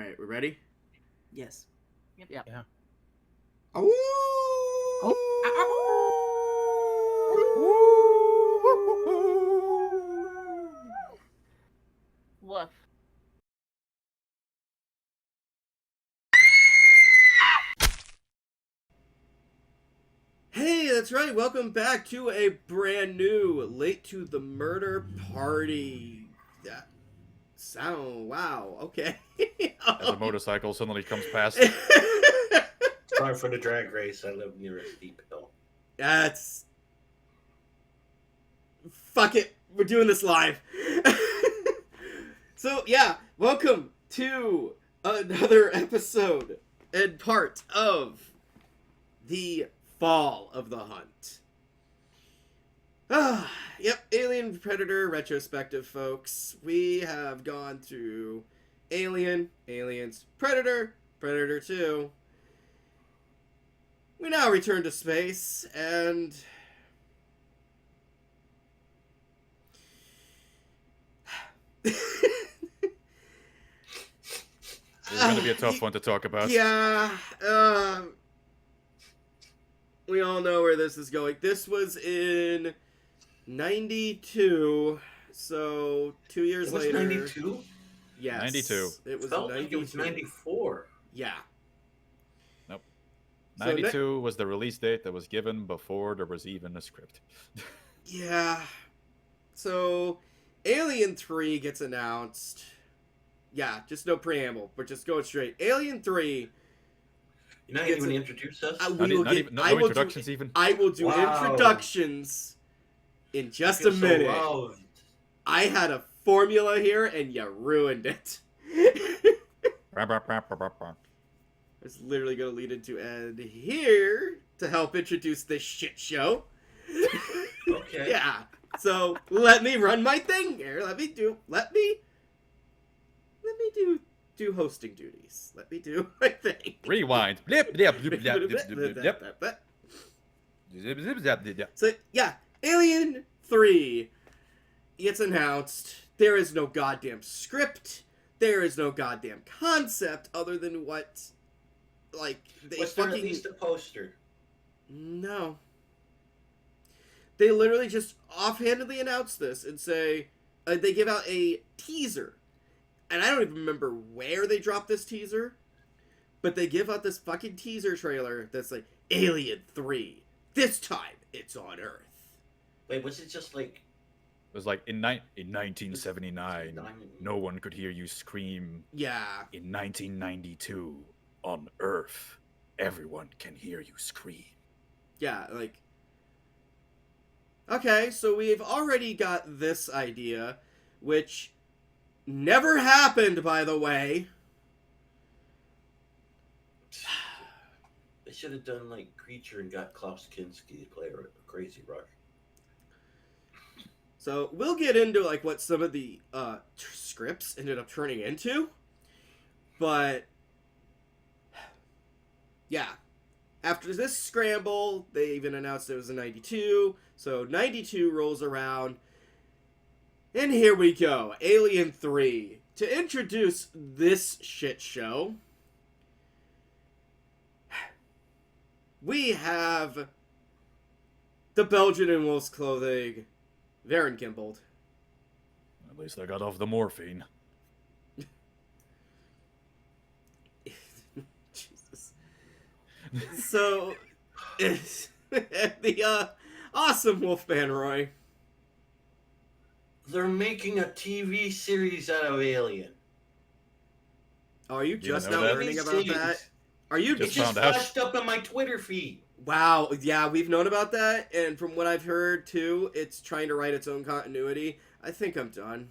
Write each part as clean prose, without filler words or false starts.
right, we're ready? Yes. Yep. Yeah. Oh! Woof. Hey, that's right. Welcome back to a brand new Late to the Murder Party. That sound, wow, okay. As a motorcycle suddenly comes past. Sorry for the drag race. I live near a steep hill. That's... Fuck it. We're doing this live. So, yeah, welcome to another episode and part of the Fall of the Hunt. Yep, Alien Predator retrospective, folks. We have gone through Alien, Aliens, Predator, Predator 2. We now return to space, and... It's going to be a tough one to talk about. Yeah, we all know where this is going. This was in 92, so 2 years later. 92? Yes. 92. It was Felt 92. like it was 94. Yeah. Nope. So 92 was the release date that was given before there was even a script. Yeah. So, Alien 3 gets announced. Yeah, just no preamble. We're just going straight. Alien 3. You're not even introduce us? No introductions even? I will do introductions in just a minute. So I had a formula here, and you ruined it. It's literally going to lead into Ed here to help introduce this shit show. Okay. Yeah. So let me run my thing here. Let me do hosting duties. Let me do my thing. Rewind. Blip, blip, blip, blip, blip, blip. So yeah, Alien 3 gets announced. There is no goddamn script. There is no goddamn concept other than what, like, they Was there at least a poster? No. They literally just offhandedly announce this and say, they give out a teaser. And I don't even remember where they dropped this teaser, but they give out this fucking teaser trailer that's like, Alien 3. This time, it's on Earth. Wait, was it just like... It was like in 1979, no one could hear you scream. Yeah. In 1992, on Earth, everyone can hear you scream. Yeah, like... Okay, so we've already got this idea, which never happened, by the way. They should have done like Creature and got Klaus Kinski to play a Crazy Rush. So we'll get into like what some of the scripts ended up turning into, but yeah, after this scramble, they even announced it was a 92. So 92 rolls around, and here we go, Alien 3. To introduce this shit show, we have the Belgian in wolf's clothing, Varren Kimbold. At least I got off the morphine. Jesus. So, it's the awesome Wolfman Roy. They're making a TV series out of Alien. Oh, are you just now know that? learning about that? Are you It just flashed up on my Twitter feed. Wow, yeah, we've known about that, and from what I've heard, too, it's trying to write its own continuity. I think I'm done.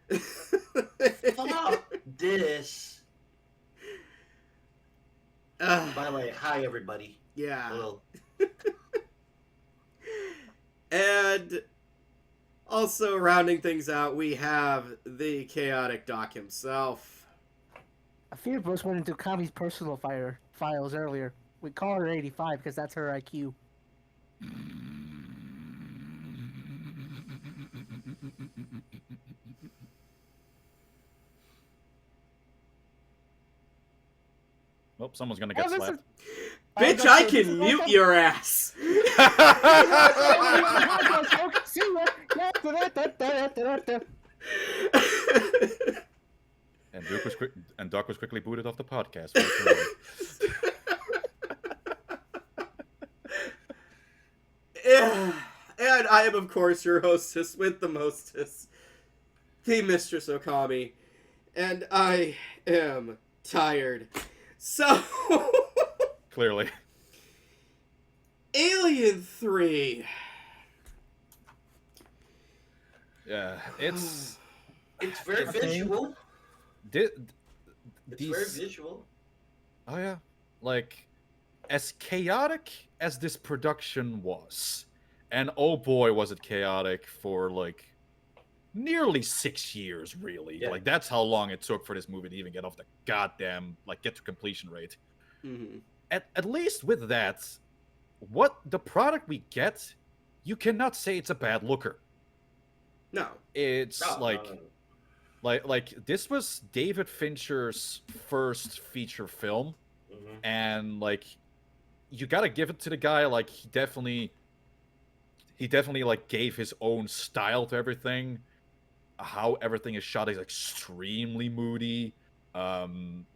Fuck this. By the way, hi, everybody. Yeah. Hello. And also rounding things out, we have the chaotic Doc himself. A few of us went into Ookami's personal files earlier. We call her 85 because that's her IQ. Oh, someone's gonna Oh, get this slapped. Bitch, I can mute your ass. And Doc was quickly booted off the podcast. very thoroughly. Yeah. And I am, of course, your hostess with the mostess, the Mistress Ookami. And I am tired. So, Clearly. Alien 3. Yeah, it's It's very Okay. visual. di- It's these. very visual. Oh yeah, like as chaotic as this production was, and oh boy, was it chaotic for like nearly 6 years. Really, Yeah. like that's how long it took for this movie to even get off the goddamn get to completion rate. Mm-hmm. At least with that, what the product we get, you cannot say it's a bad looker. No. It's No, like. no, no. Like this was David Fincher's first feature film, Mhm. and like you gotta give it to the guy. Like he definitely like gave his own style to everything. How everything is shot is extremely moody,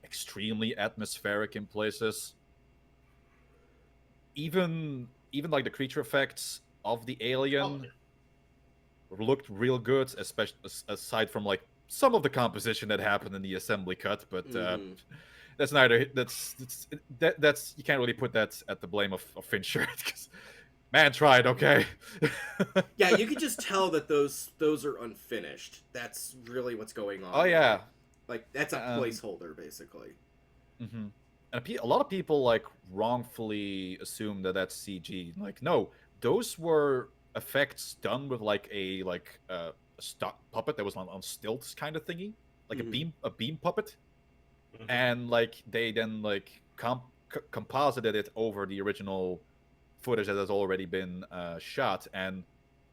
extremely atmospheric in places. Even like the creature effects of the alien looked real good, especially aside from like some of the composition that happened in the assembly cut. But Mhm. that's neither. That's you can't really put that at the blame of Fincher because man tried. Okay. Yeah, you could just tell that those are unfinished. That's really what's going on. Oh yeah. Like that's a Um, placeholder, basically. Mm-hmm. And a lot of people like wrongfully assume that that's CG. Like, no, those were effects done with like a stock puppet that was on stilts kind of thingy, like Mhm. a beam puppet, Mhm. and like they then like composited it over the original footage that has already been shot. And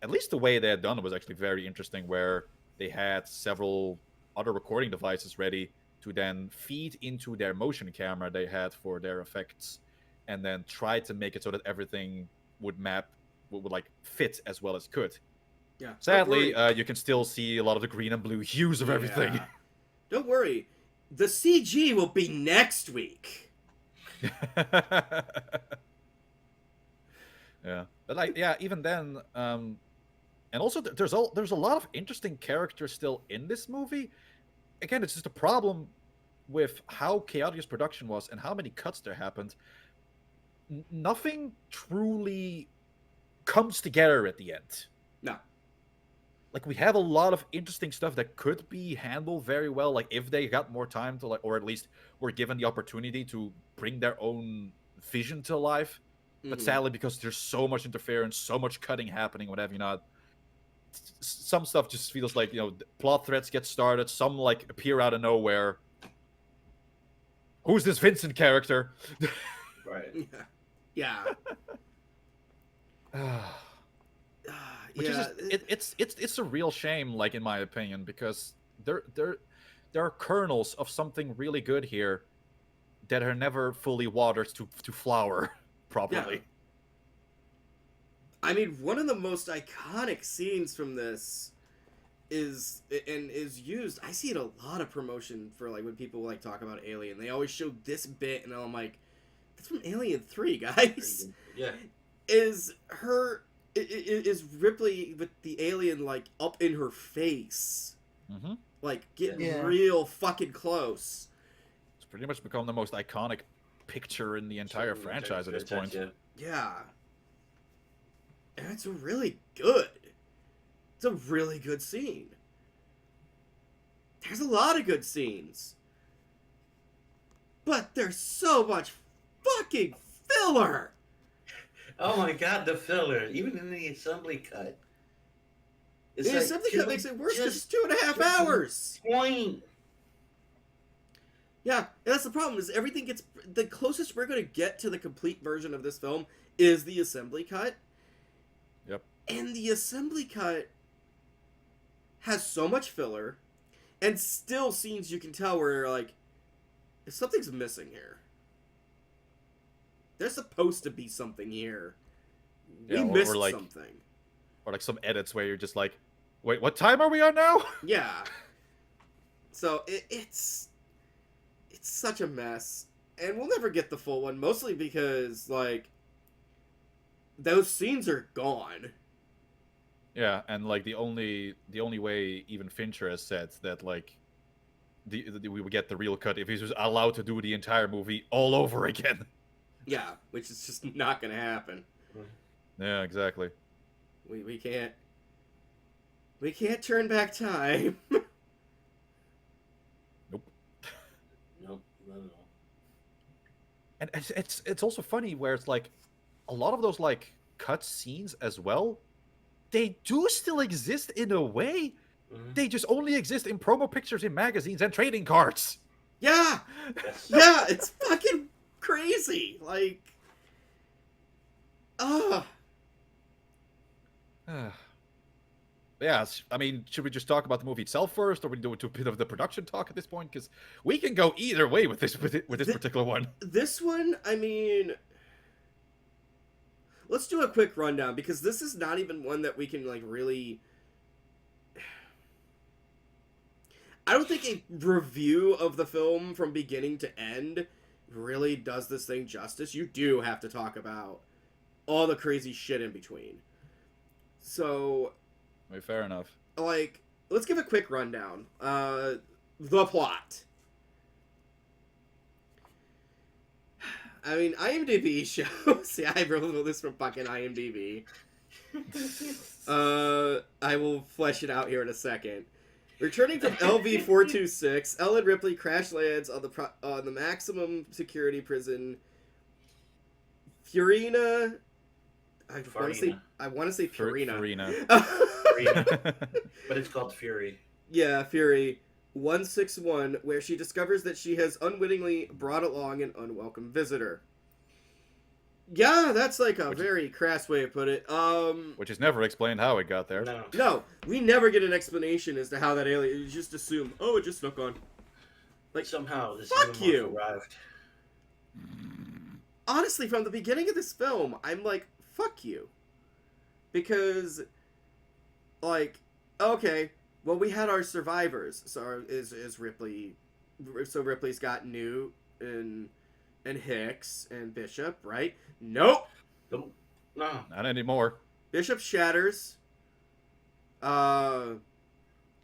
at least the way they had done it was actually very interesting, where they had several other recording devices ready to then feed into their motion camera they had for their effects, and then try to make it so that everything would like fit as well as could. Yeah. Don't Sadly, worry. you can still see a lot of the green and blue hues of everything. Yeah. Don't worry. The CG will be next week. Yeah, but like, yeah, even then, and also there's a lot of interesting characters still in this movie. Again, it's just a problem with how chaotic this production was and how many cuts there happened. Nothing truly comes together at the end. No. Like we have a lot of interesting stuff that could be handled very well, like if they got more time to, like, or at least were given the opportunity to bring their own vision to life. But Mhm. sadly, because there's so much interference, so much cutting happening, whatever, you know, some stuff just feels like, you know, plot threads get started, some like appear out of nowhere. Who's this Vincent character? Right. Yeah. Which is just, it's a real shame, like in my opinion, because there are kernels of something really good here that are never fully watered to flower properly. Yeah. I mean, one of the most iconic scenes from this is used. I see it a lot of promotion for like when people like talk about Alien. They always show this bit, and I'm like, that's from Alien 3, guys. Yeah. Is Ripley with the alien like up in her face, Mm-hmm. like getting Yeah. real fucking close. It's pretty much become the most iconic picture in the entire franchise at this point. Yeah. Yeah. And it's really good. It's a really good scene. There's a lot of good scenes. But there's so much fucking filler. Oh my god, the filler, even in the assembly cut. It's The like, assembly cut makes it worse because it's just 2.5 to the hours. point. Yeah, and that's the problem, is everything gets... The closest we're going to get to the complete version of this film is the assembly cut. Yep. And the assembly cut has so much filler, and still scenes you can tell where, like, something's missing here. there's supposed to be something here. We Yeah, or missed like- something. Or like some edits where you're just like, wait, what time are we on now? Yeah. So it's such a mess, and we'll never get the full one. Mostly because like those scenes are gone. Yeah, and like the only way even Fincher has said that like we would get the real cut if he was allowed to do the entire movie all over again. Yeah, which is just not gonna happen. Yeah, exactly. We can't turn back time. Nope, not at all. And it's also funny where it's like a lot of those like cut scenes as well, they do still exist in a way. Mhm. They just only exist in promo pictures in magazines and trading cards. Yeah, Yes. yeah, it's fucking crazy. Like, Yeah, I mean, should we just talk about the movie itself first, or we do a bit of the production talk at this point? Because we can go either way with this particular one. this one, I mean, let's do a quick rundown because this is not even one that we can like really. I don't think a review of the film from beginning to end really does this thing justice. You do have to talk about all the crazy shit in between. So, I mean, fair enough. like, let's give a quick rundown. The plot. I mean, IMDb shows. Yeah, I wrote this from fucking IMDb. I will flesh it out here in a second. Returning from LV-426, Ellen Ripley crash lands on the maximum security prison. Furina. I want to say Purina. Farina. But it's called Fury. Yeah, Fury 161, where she discovers that she has unwittingly brought along an unwelcome visitor. Yeah, that's like a very crass way to put it. Which is never explained how it got there. No. No, we never get an explanation as to how that alien. You just assume, oh, it just snuck on. Like, Somehow this fuck xenomorph you. arrived. Honestly, from the beginning of this film, I'm like, fuck you. Because, like, okay, well, we had our survivors. So is Ripley. So Ripley's got Newt and Hicks and Bishop, right? Nope. Nope. No. Not anymore. Bishop shatters.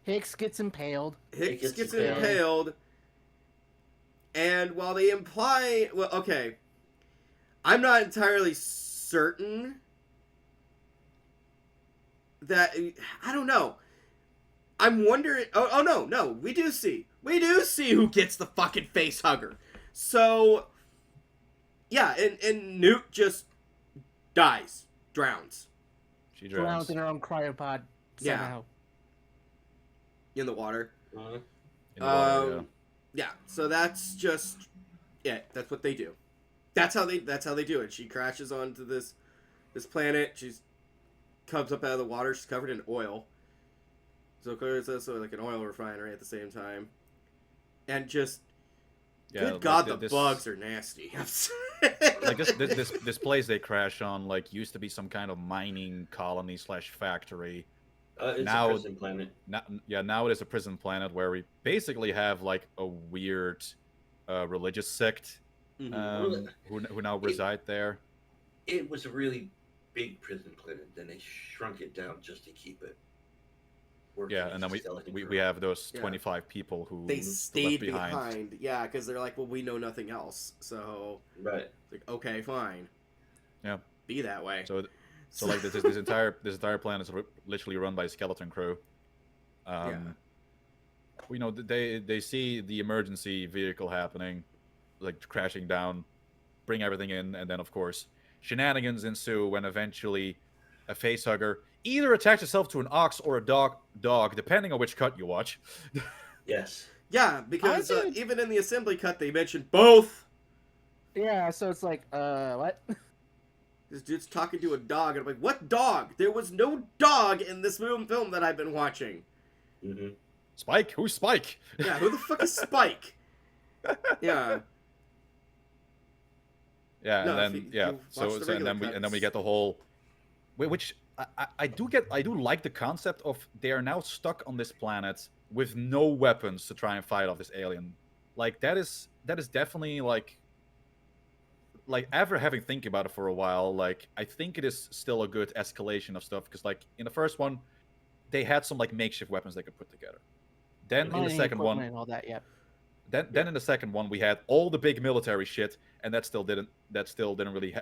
Hicks gets impaled. Hicks gets gets impaled. impaled. And while they imply... Well, okay. I'm not entirely certain that... I don't know. I'm wondering... Oh no. We do see who gets the fucking face hugger. So... Yeah, and Newt just dies. Drowns. She Drowns drowns. in her own cryopod Yeah. somehow. In the water. Uh-huh. In the water, yeah. Yeah, so that's just that's what they do. That's how they do it. She crashes onto this planet. She's comes up out of the water. She's covered in oil. So it's also like an oil refinery at the same time. And just Yeah, good God, like the this- bugs are nasty. Like this place they crash on like used to be some kind of mining colony / factory. It's Now- a prison planet. Now it is a prison planet where we basically have like a weird religious sect Mhm. who now reside there. It was a really big prison planet. Then they shrunk it down just to keep it working. Yeah, as and then a skeleton we crew. have those Yeah. 25 people who They left stayed behind. behind. Yeah, because they're like, well, we know nothing else. So, Right. it's like, okay, fine. Yeah. Be that way. So like this entire planet is literally run by a skeleton crew. Yeah. You know, they see the emergency vehicle happening, like crashing down, bring everything in, and then of course shenanigans ensue when eventually a facehugger either attach itself to an ox or a dog, depending on which cut you watch. Yes. Yeah, because I think- even in the assembly cut, they mentioned both. Yeah, so it's like, what? This dude's talking to a dog, and I'm like, what dog? There was no dog in this film that I've been watching. Mm-hmm. Spike? Who's Spike? Yeah, who the fuck is Spike? Yeah. Yeah, and No, if then you watch so the so and regular then we cuts. get the whole, which I do like the concept of they are now stuck on this planet with no weapons to try and fight off this alien. Like that is definitely like after having think about it for a while, like I think it is still a good escalation of stuff because like in the first one they had some like makeshift weapons they could put together. Then in the Mining second one, equipment and all that. Yep. then in the second one we had all the big military shit, and that still didn't really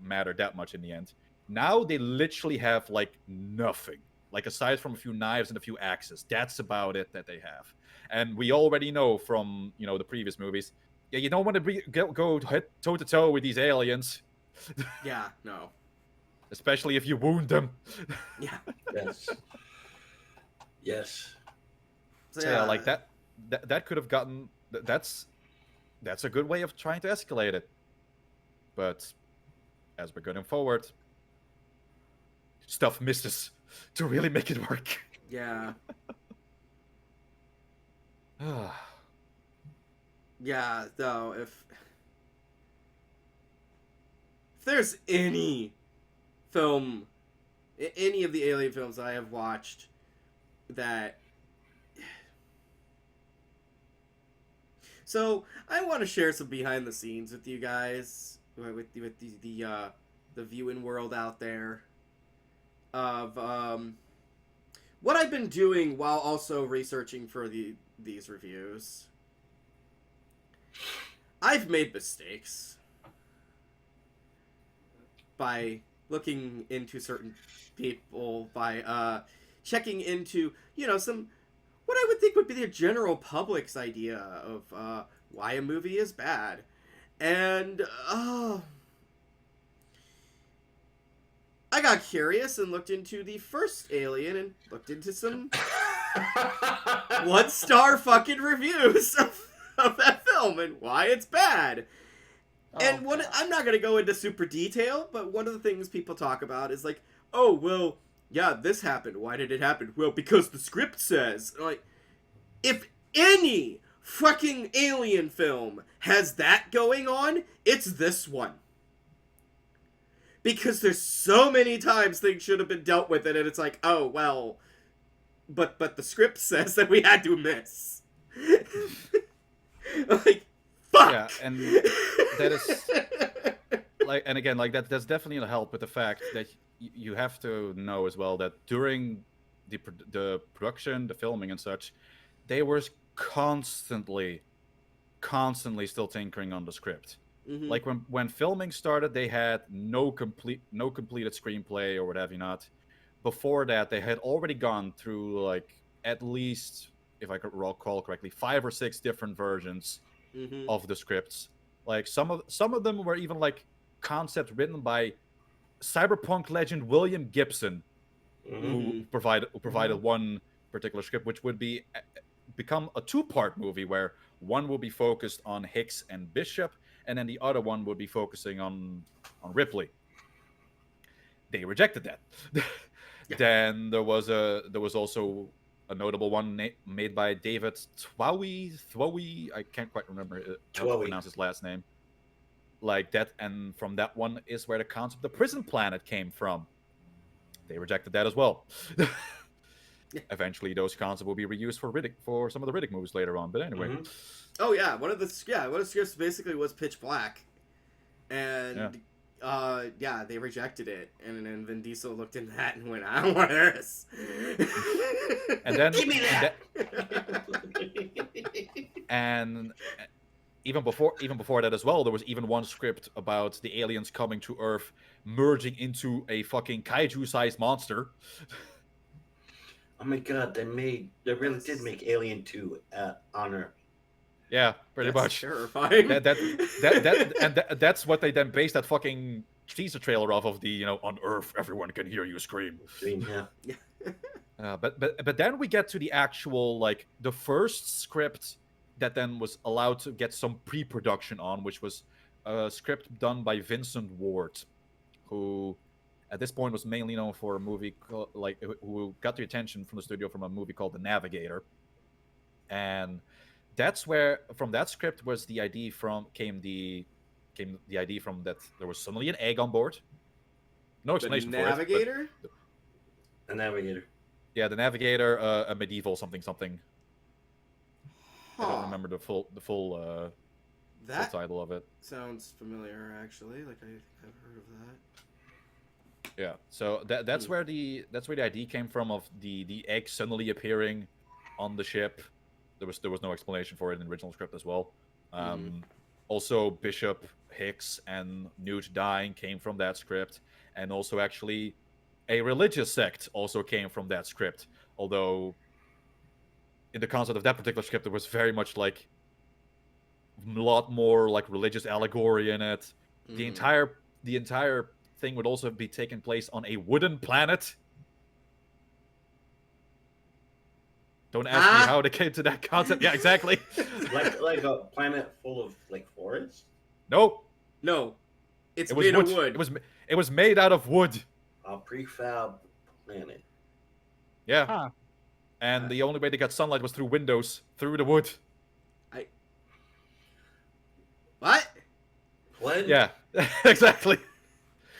matter that much in the end. Now they literally have like nothing, like aside from a few knives and a few axes. That's about it that they have, and we already know from the previous movies. Yeah, you don't want to go toe to toe with these aliens, Yeah, no. especially if you wound them. Yeah. Yes. Yes. So yeah, like that could have gotten that's a good way of trying to escalate it. But as we're going forward, stuff misses to really make it work. Yeah. Yeah, though, if there's any film, any of the Alien films I have watched that. So I want to share some behind the scenes with you guys, with the viewing world out there, of what I've been doing while also researching for these reviews. I've made mistakes by looking into certain people, by checking into some what I would think would be the general public's idea of why a movie is bad. And I got curious and looked into the first Alien and looked into some 1-star fucking reviews of that film and why it's bad. And I'm not going to go into super detail, but one of the things people talk about is like, oh, well, yeah, this happened. Why did it happen? Well, because the script says. Like, if any fucking Alien film has that going on, it's this one. Because there's so many times things should have been dealt with it, and it's like, oh, well, but the script says that we had to miss. Like, fuck! Yeah, and that is like, and again, like that's definitely a help with the fact that you have to know as well that during the production, the filming and such, they were constantly still tinkering on the script. Mm-hmm. Like when filming started, they had no completed screenplay or whatever not. Before that, they had already gone through like at least, if I could recall correctly, 5 or 6 different versions Mm-hmm. of the scripts. Like some of them were even like concepts written by cyberpunk legend William Gibson, who provided one particular script, which would become a 2-part movie where one will be focused on Hicks and Bishop, and then the other one would be focusing on Ripley. They rejected that. Yeah. Then there was also a notable one made by David Thwowy. I can't quite remember how to pronounce his last name. Like that, and from that one is where the concept of the prison planet came from. They rejected that as well. Eventually, those concepts will be reused for some of the Riddick movies later on. But anyway. Oh yeah, one of the scripts basically was Pitch Black, and they rejected it, and then Vin Diesel looked into that and went, "I don't want this." And then Give me that. And even before that as well, there was even one script about the aliens coming to Earth, merging into a fucking kaiju-sized monster. Oh my god, they really did make Alien 2 on Earth. Yeah, pretty That's much. terrifying. That's what they then based that fucking teaser trailer off of the on Earth everyone can hear you scream. Yeah. But then we get to the actual like the first script that then was allowed to get some pre-production on, which was a script done by Vincent Ward, who at this point was mainly known for a movie who got the attention from the studio from a movie called The Navigator. And that's where from that script was the idea came the came the idea from that there was suddenly an egg on board. No The explanation for it. navigator. A navigator. Yeah, the navigator, a medieval something. I don't Huh. remember the full full That title of it. sounds familiar, actually. Like I've heard of that. Yeah, so that's where the idea came from of the egg suddenly appearing on the ship. There was no explanation for it in the original script as well. Also, Bishop Hicks and Newt dying came from that script, and also actually a religious sect also came from that script. Although in the concept of that particular script, it was very much like a lot more like religious allegory in it. The entire thing would also be taking place on a wooden planet. Don't ask me how they came to that concept. Yeah, exactly. like a planet full of like forests. Nope. No, it's It was made wood. of wood. It was made out of wood. A prefab planet. Yeah. Huh. And the only way they got sunlight was through windows, through the wood. What? What? Yeah, exactly.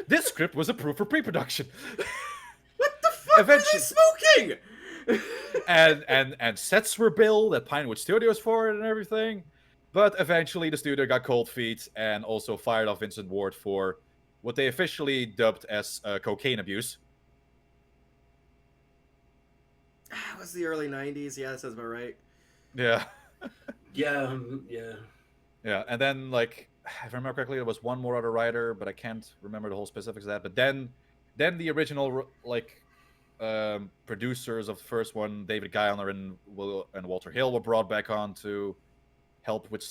This script was approved for pre-production. What the fuck Eventually- were they smoking? and sets were built at Pinewood Studios for it and everything. But eventually the studio got cold feet and also fired off Vincent Ward for what they officially dubbed as cocaine abuse. It was the early 90s. Yeah, that sounds about right. Yeah. Yeah. Yeah, and then, like, if I remember correctly, there was one more other writer, but I can't remember the whole specifics of that. But then the original, like, producers of the first one, David Guyler and Walter Hill, were brought back on to help with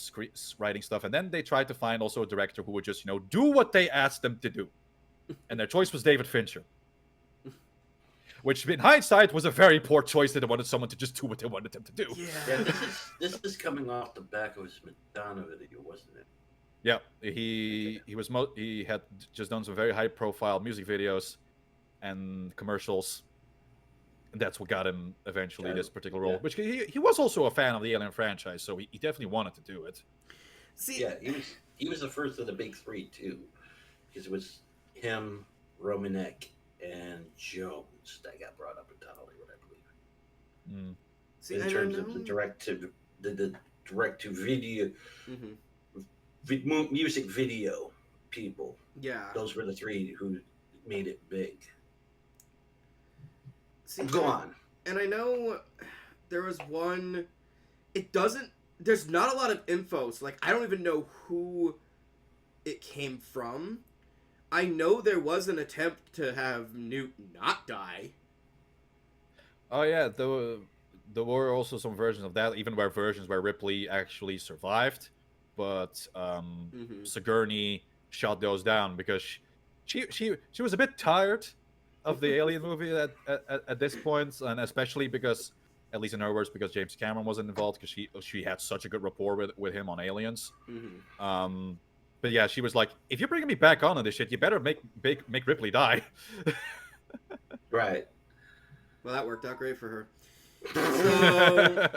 writing stuff. And then they tried to find also a director who would just, do what they asked them to do. And their choice was David Fincher. Which, in hindsight, was a very poor choice. They wanted someone to just do what they wanted them to do. Yeah, this is coming off the back of his Madonna video, wasn't it? Yeah, he had just done some very high profile music videos and commercials, and that's what got him eventually this particular role. Yeah. Which he was also a fan of the Alien franchise, so he definitely wanted to do it. See, Yeah, he was the first of the big three too, because it was him, Romanek, and Jones that got brought up in Hollywood, I believe. see, In terms of the direct to video, music video people. Yeah. Those were the three who made it big. See, Go on. And I know there was one. There's not a lot of info, so like I don't even know who it came from. I know there was an attempt to have Newt not die. Oh yeah, there were also some versions of that, even versions where Ripley actually survived, but Sigourney shot those down because she was a bit tired of the Alien movie at this point, and especially because, at least in her words, because James Cameron wasn't involved, because she had such a good rapport with him on Aliens. But yeah, she was like, if you're bringing me back on this shit, you better make Ripley die. Right. Well, that worked out great for her. So,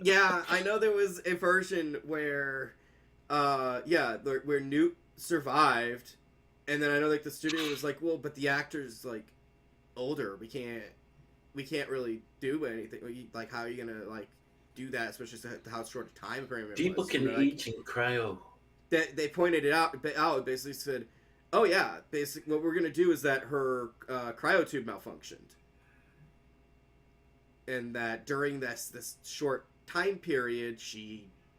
yeah, I know there was a version where, where Newt survived, and then I know like the studio was like, well, but the actor's like older. We can't really do anything. Like, how are you gonna like do that, especially how short a time frame it People was? can age in cryo. They pointed it out. Basically said, "Oh yeah, basically what we're gonna do is that her cryotube malfunctioned, and that during this short time period,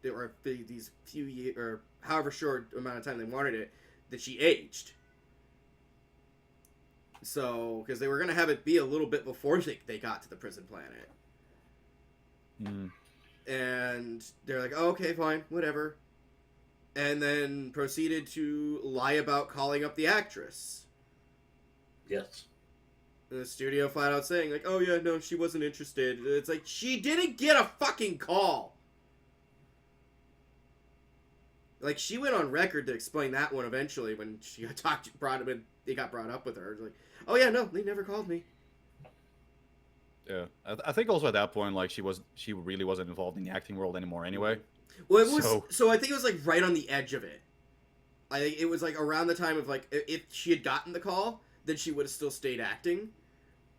there were these few years or however short amount of time they wanted it, that she aged. So because they were gonna have it be a little bit before they got to the prison planet, and they're like, oh, okay, fine, whatever." And then proceeded to lie about calling up the actress. Yes. And the studio flat out saying, like, oh yeah, no, she wasn't interested. It's like, she didn't get a fucking call. Like, she went on record to explain that one eventually when she it got brought up with her. Like, oh yeah, no, they never called me. Yeah, I think also at that point, like, she really wasn't involved in the acting world anymore anyway. Well, it was so I think it was like right on the edge of it. I think it was like around the time of like if she had gotten the call, then she would have still stayed acting.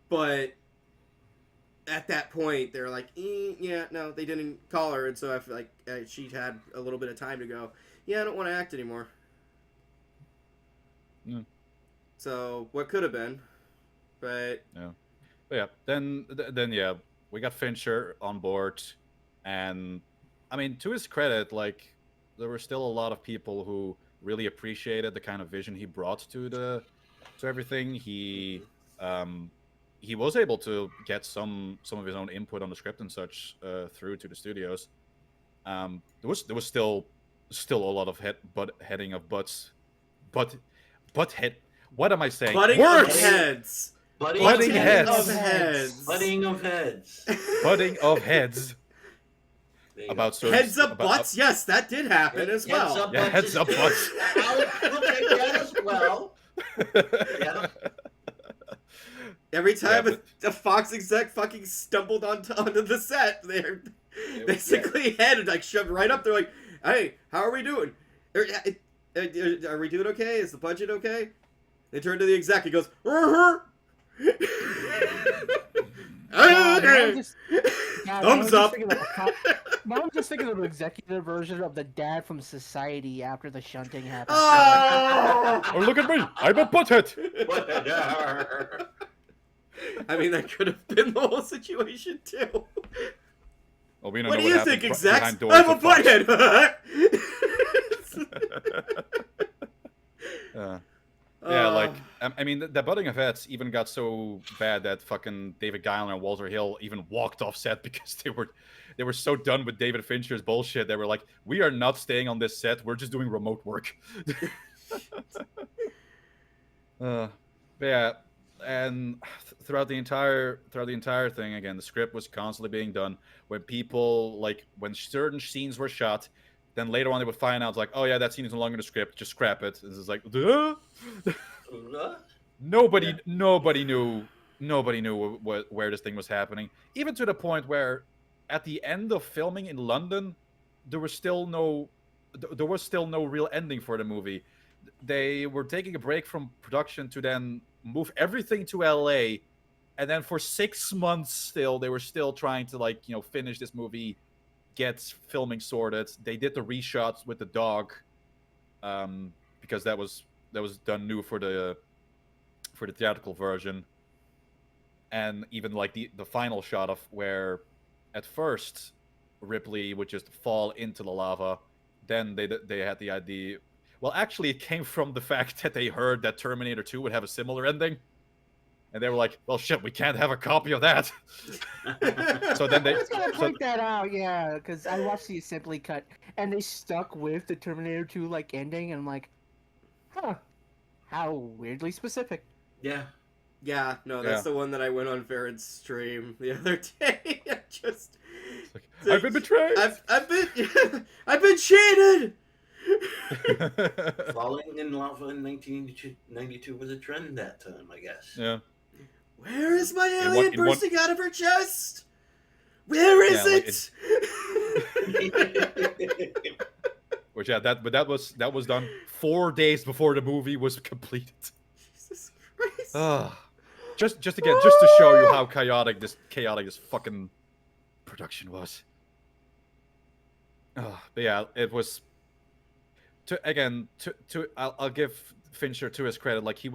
But at that point, they're like, yeah, no, they didn't call her, and so I feel like she had a little bit of time to go. Yeah, I don't want to act anymore. Mm. So what could have been, but Yeah. But yeah. Then yeah, we got Fincher on board, and I mean, to his credit, like there were still a lot of people who really appreciated the kind of vision he brought to everything. He was able to get some of his own input on the script and such through to the studios. There was still a lot of heading of butts, butt head. What am I saying? butting Words! of heads. Butting heads. Of heads. Butting of heads. Butting of heads. There you About go. certain Heads up butts. Yes, that did happen as well. Heads up Yeah, butts heads is- up butts. I'll take that as well. Yeah. Every time Yeah, a Fox exec fucking stumbled onto the set, they're basically headed like shoved right up. They're like, "Hey, how are we doing? Are we doing okay? Is the budget okay?" They turn to the exec. He goes, "Thumbs up." Now I'm just thinking of an executive version of the dad from Society after the shunting happened. Oh! Oh, look at me! I'm a butthead. I mean, that could have been the whole situation too. Well, we don't What know do you happened think, execs? behind doors I'm a of Fox. butthead. Yeah, like I mean, the butting of heads even got so bad that fucking David Giler and Walter Hill even walked off set because they were so done with David Fincher's bullshit. They were like, "We are not staying on this set. We're just doing remote work." But yeah, and throughout the entire thing, again, the script was constantly being done. When certain scenes were shot, then later on they would find out like, "Oh yeah, that scene is no longer in the script. Just scrap it." This is like, duh? Nobody knew where this thing was happening. Even to the point where, at the end of filming in London, there was still no real ending for the movie. They were taking a break from production to then move everything to LA, and then for 6 months they were still trying to finish this movie, get filming sorted. They did the reshots with the dog, because that was done new for the theatrical version. And even like the final shot of where at first Ripley would just fall into the lava, then they had the idea. Well, actually, it came from the fact that they heard that Terminator 2 would have a similar ending, and they were like, "Well, shit, we can't have a copy of that." So then I was gonna point that out, yeah, because I watched the assembly cut, and they stuck with the Terminator 2 ending, and I'm like, huh, how weirdly specific. Yeah. Yeah, no, that's Yeah. the one that I went on Varren's stream the other day. I've been betrayed. I've been cheated. Falling in lava in 1992 was a trend that time, I guess. Yeah. Where is my In alien one- bursting out of her chest? Where is Yeah, it? Which that was done 4 days before the movie was completed. Jesus Christ. Just to show you how chaotic this fucking production was. But yeah, it was. I'll give Fincher to his credit. Like he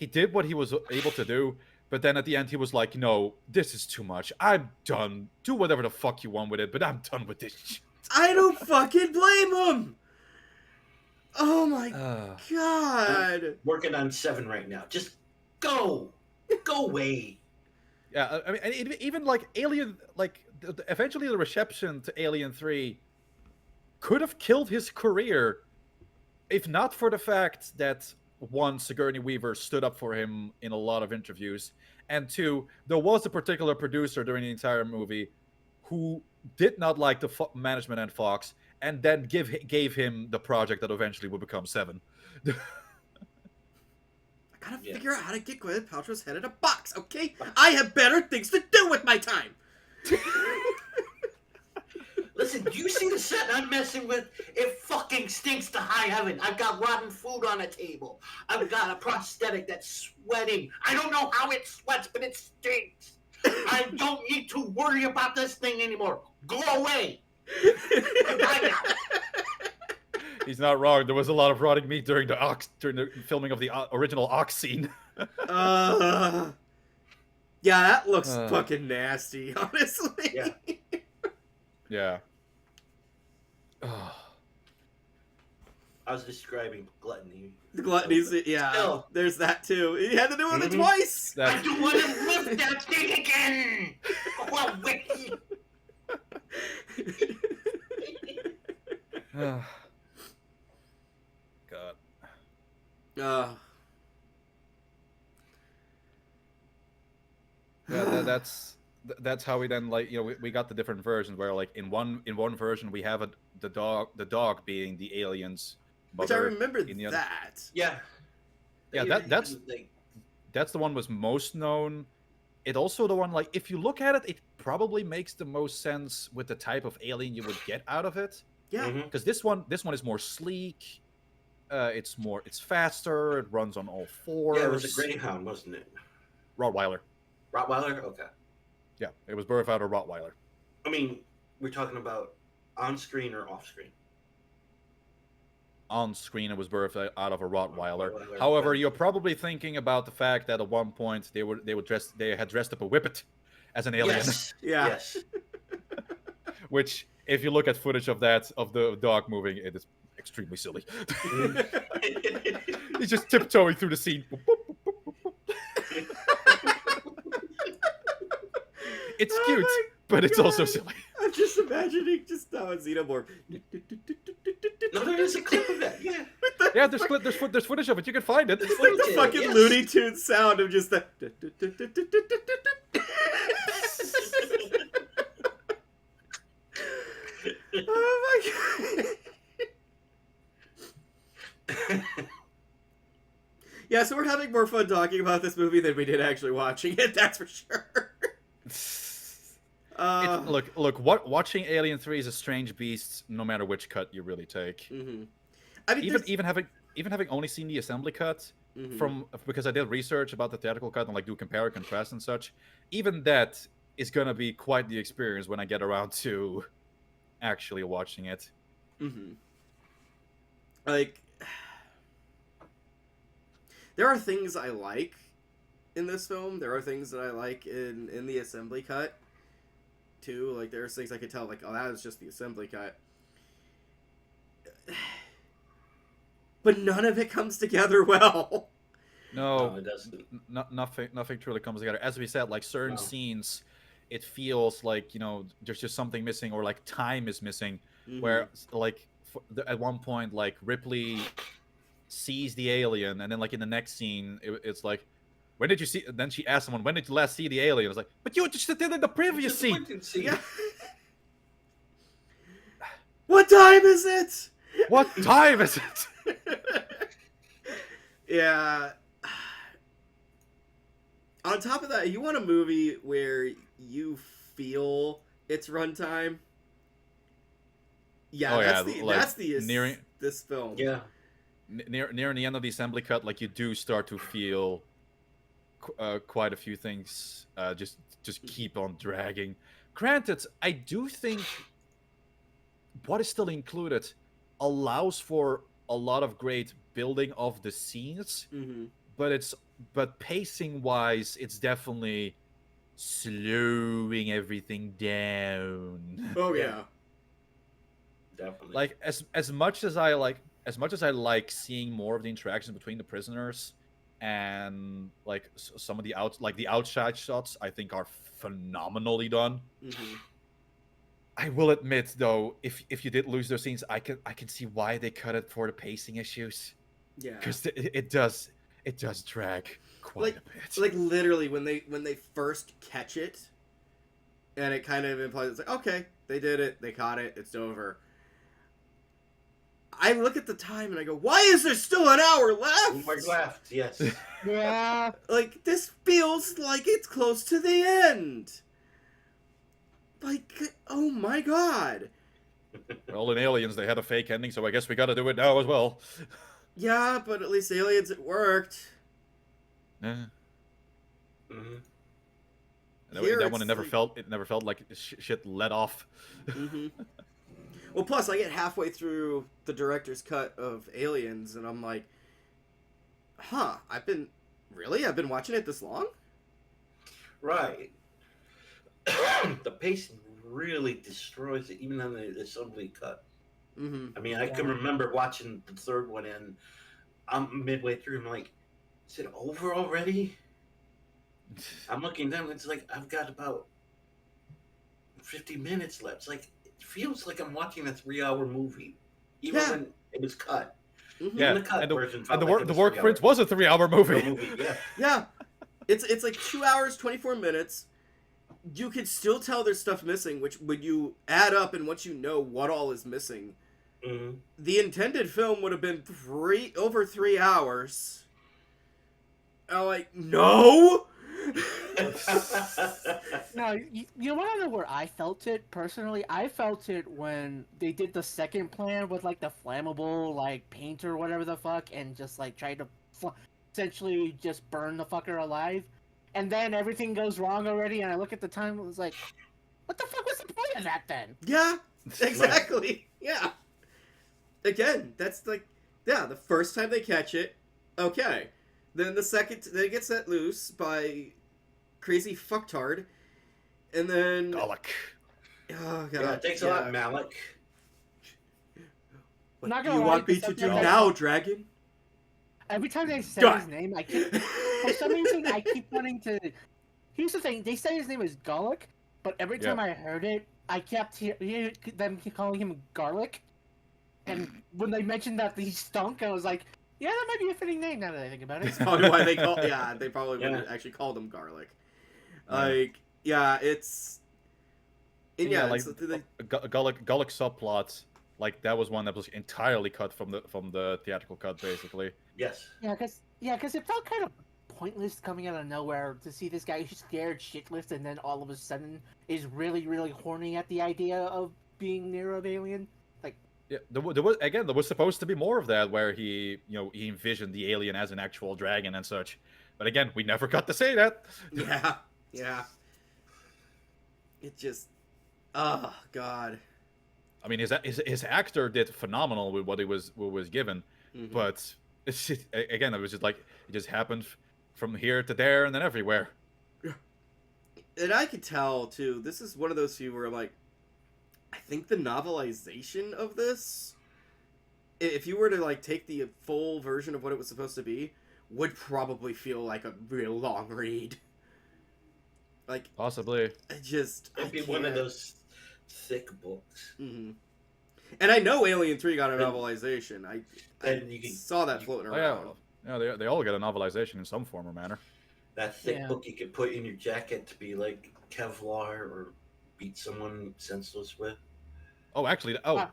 did what he was able to do, but then at the end he was like, "No, this is too much. I'm done. Do whatever the fuck you want with it, but I'm done with this shit." I don't fucking blame him. Oh my Uh, god. Working on 7 right now. Just go away. Yeah, I mean, and even like Alien, eventually the reception to Alien 3 could have killed his career if not for the fact that, one, Sigourney Weaver stood up for him in a lot of interviews, and two, there was a particular producer during the entire movie who did not like the management and Fox, and then gave him the project that eventually would become 7. I gotta figure out how to get Gwyneth Paltrow's head in a box, okay? I have better things to do with my time. Listen, do you see the set I'm messing with? It fucking stinks to high heaven. I've got rotten food on a table. I've got a prosthetic that's sweating. I don't know how it sweats, but it stinks. I don't need to worry about this thing anymore. Go away. Goodbye now. He's not wrong. There was a lot of rotting meat during the filming of the original Ox scene. Yeah, that looks fucking nasty, honestly. Yeah. Yeah. I was describing gluttony. The gluttony's, yeah, Still. there's that too. He had to do it twice. I don't want to lift that thing again. Well, Wiki. God. Yeah, that's how we then, like, you know, we got the different versions where, like, in one version we have the dog being the alien's Which I mother. remember in the other- that. Yeah. Yeah, that's the one was most known. It also the one, like, if you look at it, it probably makes the most sense with the type of alien you would get out of it. Yeah. Mhm. Because this one is more sleek. It's faster. It runs on all fours. Yeah, it was a greyhound, wasn't it? Rottweiler. Rottweiler? Okay. Yeah, it was birth out of Rottweiler. I mean, we're talking about on screen or off screen. On screen, it was birthed out of a Rottweiler. Rottweiler, However, okay. you're probably thinking about the fact that at one point they had dressed up a whippet as an alien. Yes. Yeah. Yes. Which, if you look at footage of the dog moving, it is extremely silly. He's just tiptoeing through the scene. It's Oh cute, my but it's also silly. I'm just imagining just now a xenomorph. No, there is a clip of that. Yeah. Yeah, there's footage of it. You can find it. It's like the Yes. fucking Looney Tunes sound of just the. Oh my god. Yeah, so we're having more fun talking about this movie than we did actually watching it, that's for sure. Watching Alien 3 is a strange beast, no matter which cut you really take. Mm-hmm. I mean, Even having only seen the assembly cut, mm-hmm. because I did research about the theatrical cut and like do compare and contrast and such, even that is gonna be quite the experience when I get around to actually watching it. Mm-hmm. Like, there are things I like in this film. There are things that I like in the assembly cut too. Like, there's things I could tell, like, oh, that was just the assembly cut. But none of it comes together well. No, it doesn't. Nothing truly comes together. As we said, like certain No. scenes, it feels like, you know, there's just something missing, or like time is missing. Mhm. Where like at one point, like Ripley sees the alien, and then like in the next scene, it's like, when did you see? Then she asks someone, when did you last see the alien? It's like, but you just did in the previous scene. Yeah. What time is it? What time is it? Yeah. On top of that, you want a movie where you feel its runtime? Yeah, Oh, that's yeah, the like, that's the nearing- this film. Yeah. Near the end of the assembly cut, like you do start to feel quite a few things just keep on dragging. Granted, I do think what is still included allows for a lot of great building of the scenes, Mm-hmm. but pacing wise, it's definitely slowing everything down. Oh yeah. Definitely. Like as much as I like seeing more of the interaction between the prisoners, and like some of the outside shots, I think are phenomenally done. Mm-hmm. I will admit though, if you did lose those scenes, I can see why they cut it for the pacing issues, Yeah. because it does drag quite a bit. Like literally when they first catch it, and it kind of implies it's like, okay, they did it, they caught it, it's over. I look at the time and I go, why is there still an hour left? Mark left, yes. Yeah. Like, this feels like it's close to the end. Like, oh my god. Well, in Aliens, they had a fake ending, so I guess we gotta do it now as well. Yeah, but at least Aliens, it worked. Yeah. Mm-hmm. Here That one, it's it never felt like shit let off. Mm-hmm. Well, plus I get halfway through the director's cut of Aliens, and I'm like, huh, I've been watching it this long? Right. The pacing really destroys it, even on the assembly cut. Mm-hmm. I mean, I can remember watching the third one, and I'm midway through. I'm like, is it over already? I'm looking down. It's like I've got about 50 minutes left. It's like it feels like I'm watching a 3-hour movie, even when it was cut. Mm-hmm. Yeah, The cut and version the felt like the it work 3 print hours. was a 3-hour movie. Yeah. Yeah, it's like 2 hours 24 minutes. You could still tell there's stuff missing, which when you add up and once you know what all is missing, Mm-hmm. the intended film would have been over 3 hours. I'm like, no. No, you want to know where I felt it personally? I felt it when they did the second plan with like the flammable like paint or whatever the fuck, and just like tried to essentially just burn the fucker alive, and then everything goes wrong already. And I look at the time, it was like, what the fuck was the point of that then? Yeah, exactly. Yeah. Again, that's like, yeah, the first time they catch it, okay. Then the second, then it gets set loose by crazy fucktard, and then Golic. oh god, Yeah, it takes a lot, Malik. What Not do gonna you lie, want me to sometimes do I- now, dragon? Every time they say God. his name, I keep for some reason I keep wanting to. Here's the thing: they say his name is Garlic, but every time I heard it, I kept hearing them calling him Garlic. And when they mentioned that he stunk, I was like, "Yeah, that might be a fitting name." Now that I think about it, That's probably why they call. Yeah, they probably wouldn't actually called him garlic. Like, yeah, it's. And yeah, like it's, Golic subplots. Like that was one that was entirely cut from the theatrical cut, basically. Yes. yeah, because it felt kind of pointless coming out of nowhere to see this guy who's scared shitless, and then all of a sudden is really, really horny at the idea of being near an alien. Like, Yeah, there was supposed to be more of that, where he envisioned the alien as an actual dragon and such. But again, we never got to say that. yeah. It just, oh god. I mean, his actor did phenomenal with what he was given, Mhm. but again, it was just like it just happened from here to there and then everywhere. And I could tell too. This is one of those few where like, I think the novelization of this, if you were to like take the full version of what it was supposed to be, would probably feel like a real long read. Like Possibly. It'd be one of those thick books. Mm-hmm. And I know Alien 3 got a novelization. I And you can- saw that floating Oh around. yeah, they all get a novelization in some form or manner. That thick Yeah. book you could put in your jacket to be like Kevlar or beat someone senseless with. Oh, actually, that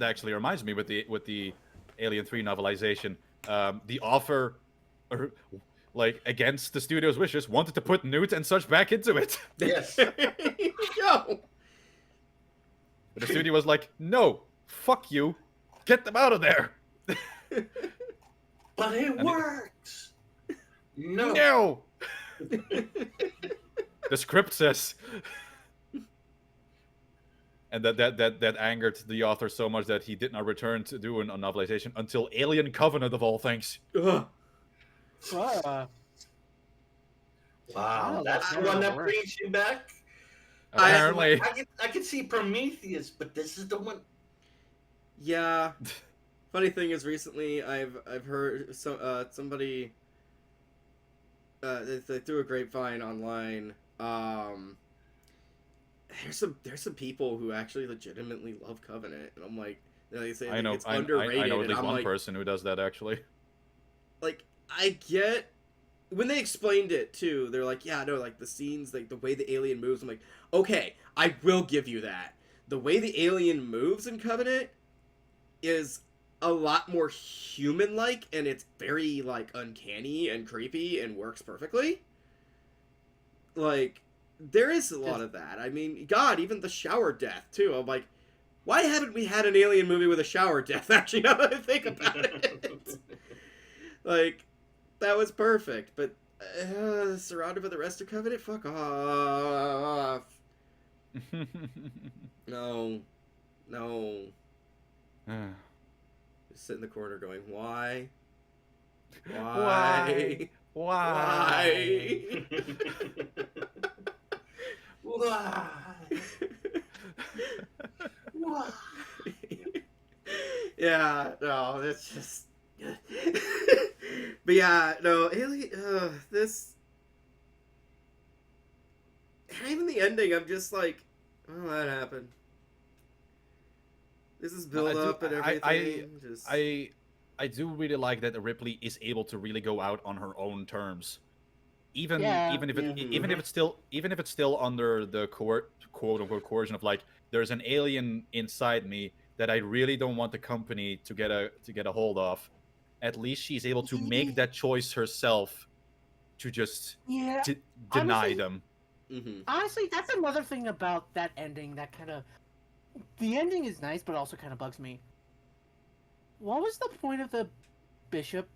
actually reminds me with the Alien 3 novelization, the author, like against the studio's wishes, wanted to put Newt and such back into it. Yes. Yo! But the studio was like, no, fuck you, get them out of there. But it works. No. No. The script says. And that angered the author so much that he did not return to do a novelization until Alien Covenant of all things. Ugh. uh, Wow, Oh, that's that's the one never that worked. brings you back. Apparently. I can see Prometheus, but this is the one. Yeah. Funny thing is, recently I've heard somebody they threw a grapevine online. There's some people who actually legitimately love Covenant, and I'm like, they say I know it's I underrated. know at and least I'm one like, person who does that actually. like I get when they explained it too. They're like, yeah, no, like the scenes, like the way the alien moves. I'm like, okay, I will give you that. The way the alien moves in Covenant is a lot more human-like, and it's very like uncanny and creepy and works perfectly. Like there is a lot of that. I mean, God, even the shower death too. I'm like, Why haven't we had an alien movie with a shower death? Actually, now that I think about it, like that was perfect. But surrounded by the rest of Covenant, fuck off. No. Just sit in the corner going, why? Why? Why? Why? Why? Yeah, no, that's just. But yeah, no, this. Even the ending, I'm just like, oh, that happened. This is build up and everything. I do really like that Ripley is able to really go out on her own terms, even if it's still under the quote unquote coercion of like there's an alien inside me that I really don't want the company to get a hold of. At least she's able to make that choice herself to just deny them. Mm-hmm. Honestly, that's another thing about that ending that kind of... The ending is nice, but also kind of bugs me. What was the point of the Bishop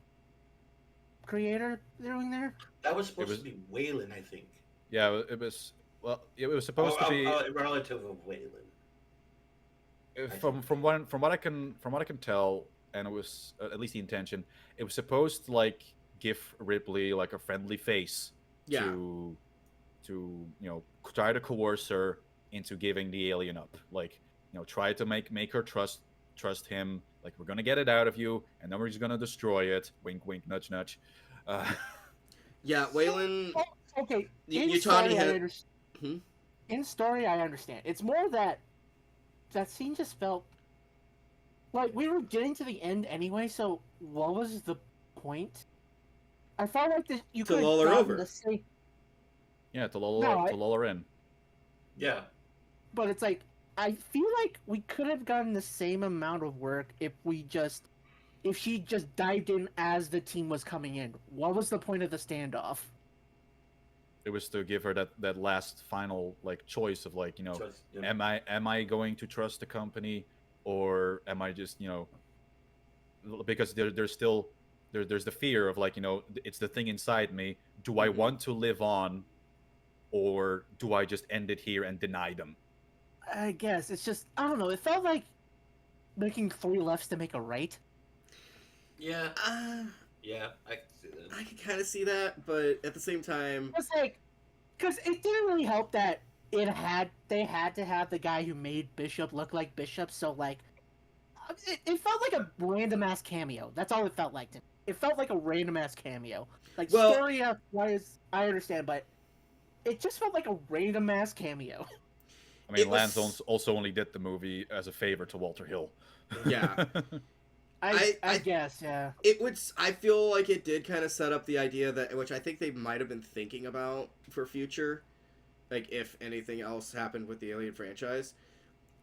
creator doing there? That was supposed to be Waylon, I think. Yeah, it was. Well, it was supposed to be a relative of Waylon. From what I can tell, and it was at least the intention. It was supposed to like give Ripley like a friendly face to try to coerce her into giving the alien up. Like try to make her trust him. Like we're gonna get it out of you, and then we're just gonna destroy it. Wink, wink, nudge, nudge. Yeah, Waylon. Okay, Yutani in story, I understand. It's more that scene just felt like we were getting to the end anyway. So what was the point? I felt like you could lull her over. Yeah, to lull her in. Yeah, but it's like I feel like we could have gotten the same amount of work if she just dived in as the team was coming in. What was the point of the standoff? It was to give her that last final like choice of like am I going to trust the company, or am I just because there's the fear of like it's the thing inside me. Do I want to live on, or do I just end it here and deny them? I guess it's just I don't know. It felt like making 3 lefts to make a right. Yeah. Yeah, I can see that. I can kind of see that, but at the same time, it's like because it didn't really help that they had to have the guy who made Bishop look like Bishop. So like, it felt like a random ass cameo. That's all it felt like to me. It felt like a random ass cameo. Like story wise, I understand, but it just felt like a random ass cameo. I mean, Lance also only did the movie as a favor to Walter Hill. Yeah. I guess, yeah. I feel like it did kind of set up the idea that, which I think they might have been thinking about for future, like if anything else happened with the Alien franchise.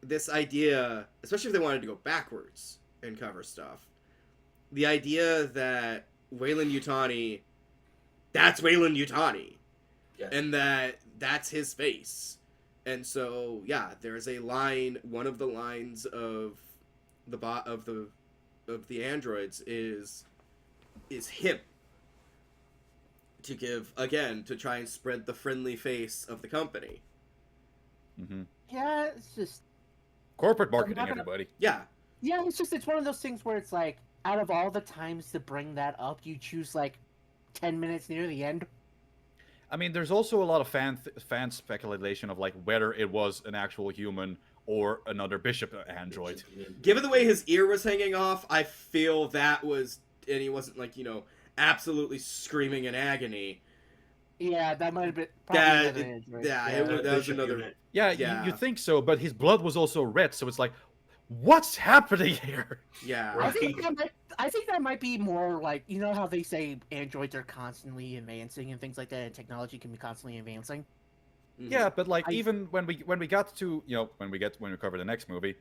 This idea, especially if they wanted to go backwards and cover stuff, the idea that Weyland Yutani, that's Weyland Yutani, Yes. and that's his face. And so, yeah, there's a line. One of the lines of the androids is him, to give again to try and spread the friendly face of the company. Mm-hmm. Yeah, it's just corporate marketing, everybody. Yeah, it's one of those things where it's like out of all the times to bring that up, you choose like 10 minutes near the end. I mean, there's also a lot of fan speculation of like whether it was an actual human or another Bishop android. Given the way his ear was hanging off, I feel that was, and he wasn't like absolutely screaming in agony. Yeah, that might have been. That was another. Yeah, you think so, but his blood was also red, so it's like, what's happening here? Yeah, Right. I think that might be more like how they say androids are constantly advancing and things like that, and technology can be constantly advancing. Mm-hmm. Yeah, but like even when we got to when we cover the next movie,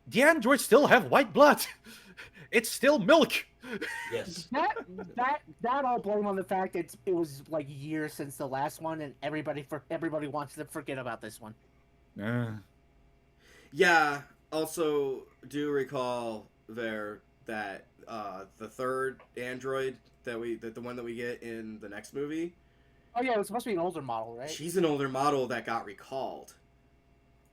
the androids still have white blood. It's still milk. Yes. That I'll blame on the fact that it was like years since the last one, and everybody wants to forget about this one. Yeah, also do recall there that the third android the one that we get in the next movie. Oh yeah, it was supposed to be an older model, right? She's an older model that got recalled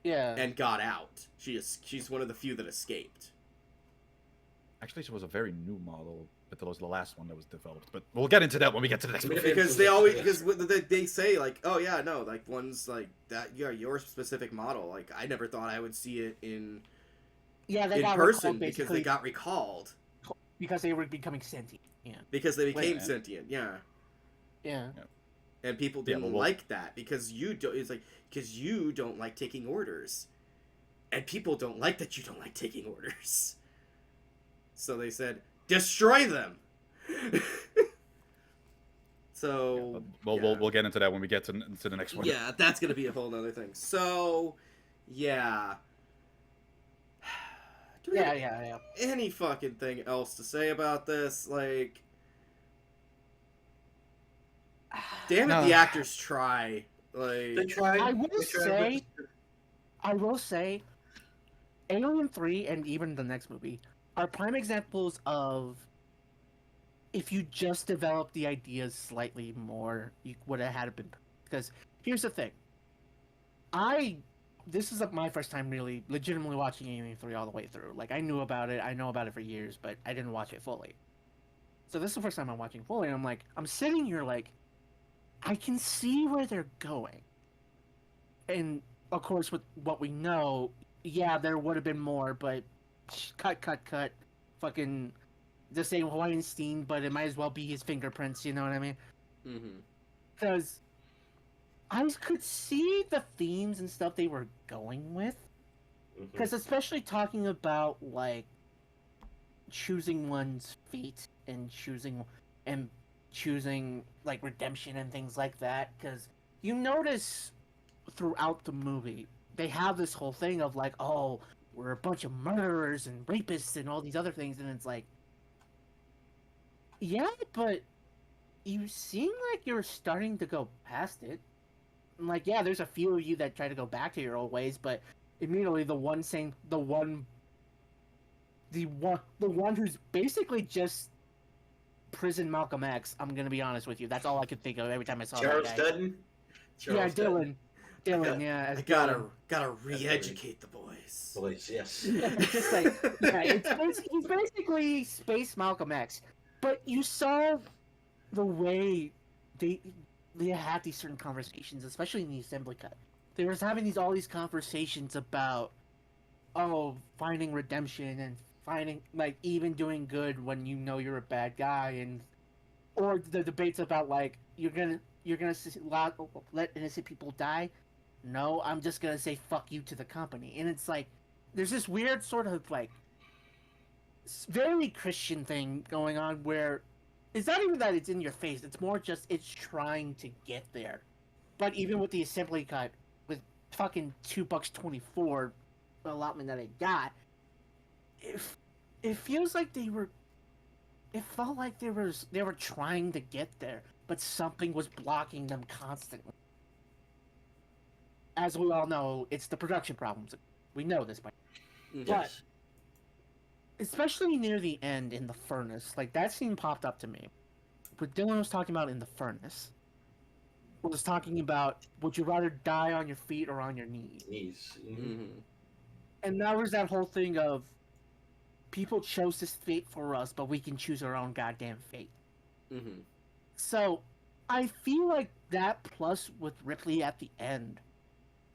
Yeah. and got out. She's one of the few that escaped. Actually, she was a very new model, but that was the last one that was developed. But we'll get into that when we get to the next movie. Because they say like, oh yeah, no, like one's like that. Yeah, your specific model. Like I never thought I would see it in They got person recalled because they got recalled because they were becoming sentient. Yeah. because they became Wait, sentient. Yeah. Yeah. And people Yeah, didn't well, like that because you don't. It's like because you don't like taking orders, and people don't like that you don't like taking orders. So they said, destroy them. So We'll get into that when we get to the next one. yeah, that's gonna be a whole other thing. So yeah. Do we have Yeah. any fucking thing else to say about this? Like, damn it, No. the actors try. They Like, tried. I will they tried, say- but- I will say, Alien 3 and even the next movie are prime examples of if you just developed the ideas slightly more, you would have had it been. Because here's the thing, this is my first time really legitimately watching Alien 3 all the way through. Like I knew about it, I know about it for years, but I didn't watch it fully. So this is the first time I'm watching fully, and I'm sitting here like, I can see where they're going, and of course with what we know, yeah, there would have been more, but cut, fucking the same Weinstein, but it might as well be his fingerprints. You know what I mean? mm-hmm. Because I could see the themes and stuff they were going with. Mhm. Because especially talking about like choosing one's fate and choosing like redemption and things like that. Because you notice throughout the movie they have this whole thing of like, oh, we're a bunch of murderers and rapists and all these other things, and it's like, yeah, but you seem like you're starting to go past it. Like, yeah, there's a few of you that try to go back to your old ways, but immediately the one who's basically just prison Malcolm X. I'm gonna be honest with you. That's all I could think of every time I saw Charles that guy. Dutton. Yeah, Charles Dutton. Dylan. Yeah, as I Dylan. gotta re-educate the boys. Police, yes. Yeah, just like he's basically Space Malcolm X. But you saw the way they had these certain conversations, especially in the assembly cut. They were having all these conversations about finding redemption and finding like even doing good when you know you're a bad guy, and or the debates about like you're gonna let innocent people die. No, I'm just gonna say fuck you to the company, and it's like there's this weird sort of like very Christian thing going on where it's not even that it's in your face, it's more just it's trying to get there. But even with the assembly cut with fucking $2.24 allotment that I got, it feels like it felt like they were trying to get there, but something was blocking them constantly. As we all know, it's the production problems. We know this, but Yes. especially near the end in the furnace, like that scene popped up to me. What Dylan was talking about in the furnace was talking about, would you rather die on your feet or on your knees? Knees. Mhm. Mm-hmm. And that was that whole thing of people chose this fate for us, but we can choose our own goddamn fate. Mm-hmm. So I feel like that plus with Ripley at the end,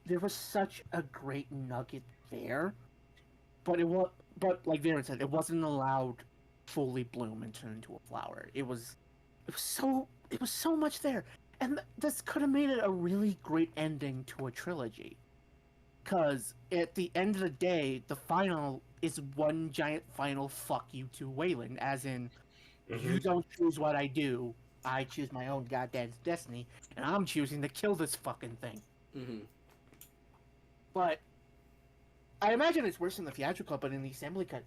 there was such a great nugget there, but like Varren said, it wasn't allowed fully bloom and turn into a flower. It was so much there, and this could have made it a really great ending to a trilogy. Because at the end of the day, the final is one giant final fuck you to Wayland, as in, you don't choose what I do, I choose my own goddamn destiny, and I'm choosing to kill this fucking thing. Mm-hmm. But I imagine it's worse in the theatrical, but in the assembly cut,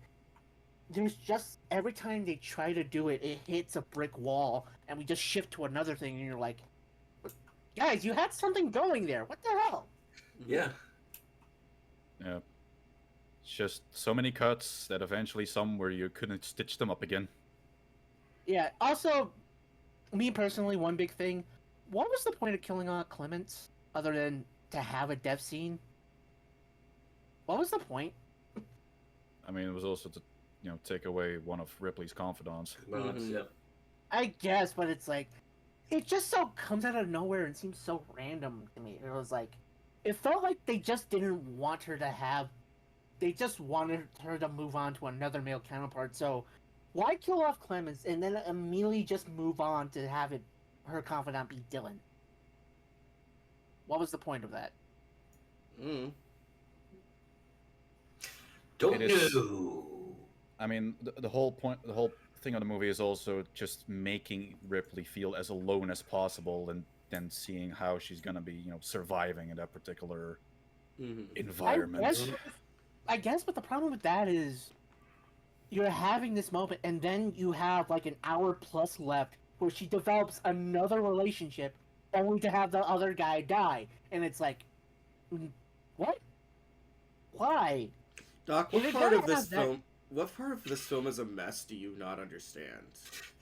there's just every time they try to do it, it hits a brick wall, and we just shift to another thing, and you're like, guys, you had something going there. What the hell? Yeah. Yeah. It's just so many cuts that eventually some where you couldn't stitch them up again. Yeah. Also, me personally, one big thing. What was the point of killing Clements other than to have a death scene? What was the point? I mean, it was also to, take away one of Ripley's confidants. Mhm. Yeah. I guess, but it's like, it just so comes out of nowhere and seems so random to me. It was like, it felt like they just didn't want her to have, they just wanted her to move on to another male counterpart. So, why kill off Clemens and then immediately just move on to have it, her confidant be Dylan? What was the point of that? Mm. Don't It is- know. I mean, the whole thing of the movie is also just making Ripley feel as alone as possible, and then seeing how she's gonna be, surviving in that particular Mhm. environment. I guess, but the problem with that is you're having this moment, and then you have like an hour plus left where she develops another relationship, only to have the other guy die, and it's like, what? Why? Doc, Well, what they part gotta of this have that- film? What part of this film is a mess? Do you not understand?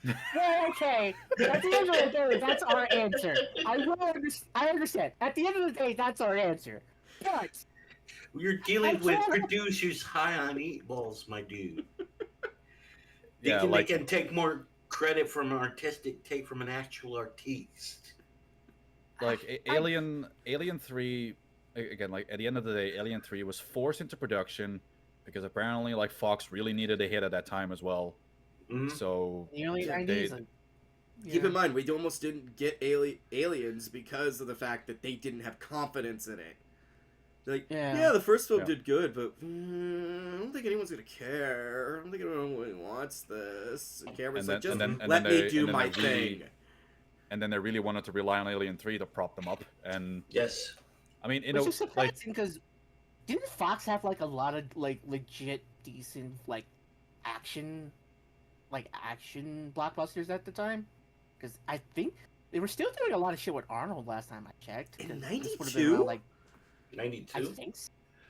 Well, okay. At the end of the day, that's our answer. I understand. At the end of the day, that's our answer. But You're dealing I with can't- producers high on 8 balls, my dude. Yeah, Thinking like they can take more credit from an artistic take from an actual artiste. Alien 3 again, like at the end of the day, Alien 3 was forced into production because apparently like Fox really needed a hit at that time as well. Mhm. So the early Yeah, 90s. Keep in mind, we almost didn't get Aliens because of the fact that they didn't have confidence in it. Like, Yeah. the first film Yeah. did good, but I don't think anyone's gonna care. I don't think anyone really wants this. And Cameron's like, just let me do my thing. And then they really wanted to rely on Alien 3 to prop them up. And Yes. I mean, Which is like surprising because didn't Fox have like a lot of like legit decent action blockbusters at the time? Because I think they were still doing a lot of shit with Arnold last time I checked. In 'cause this would've 92? been around, I 92? think.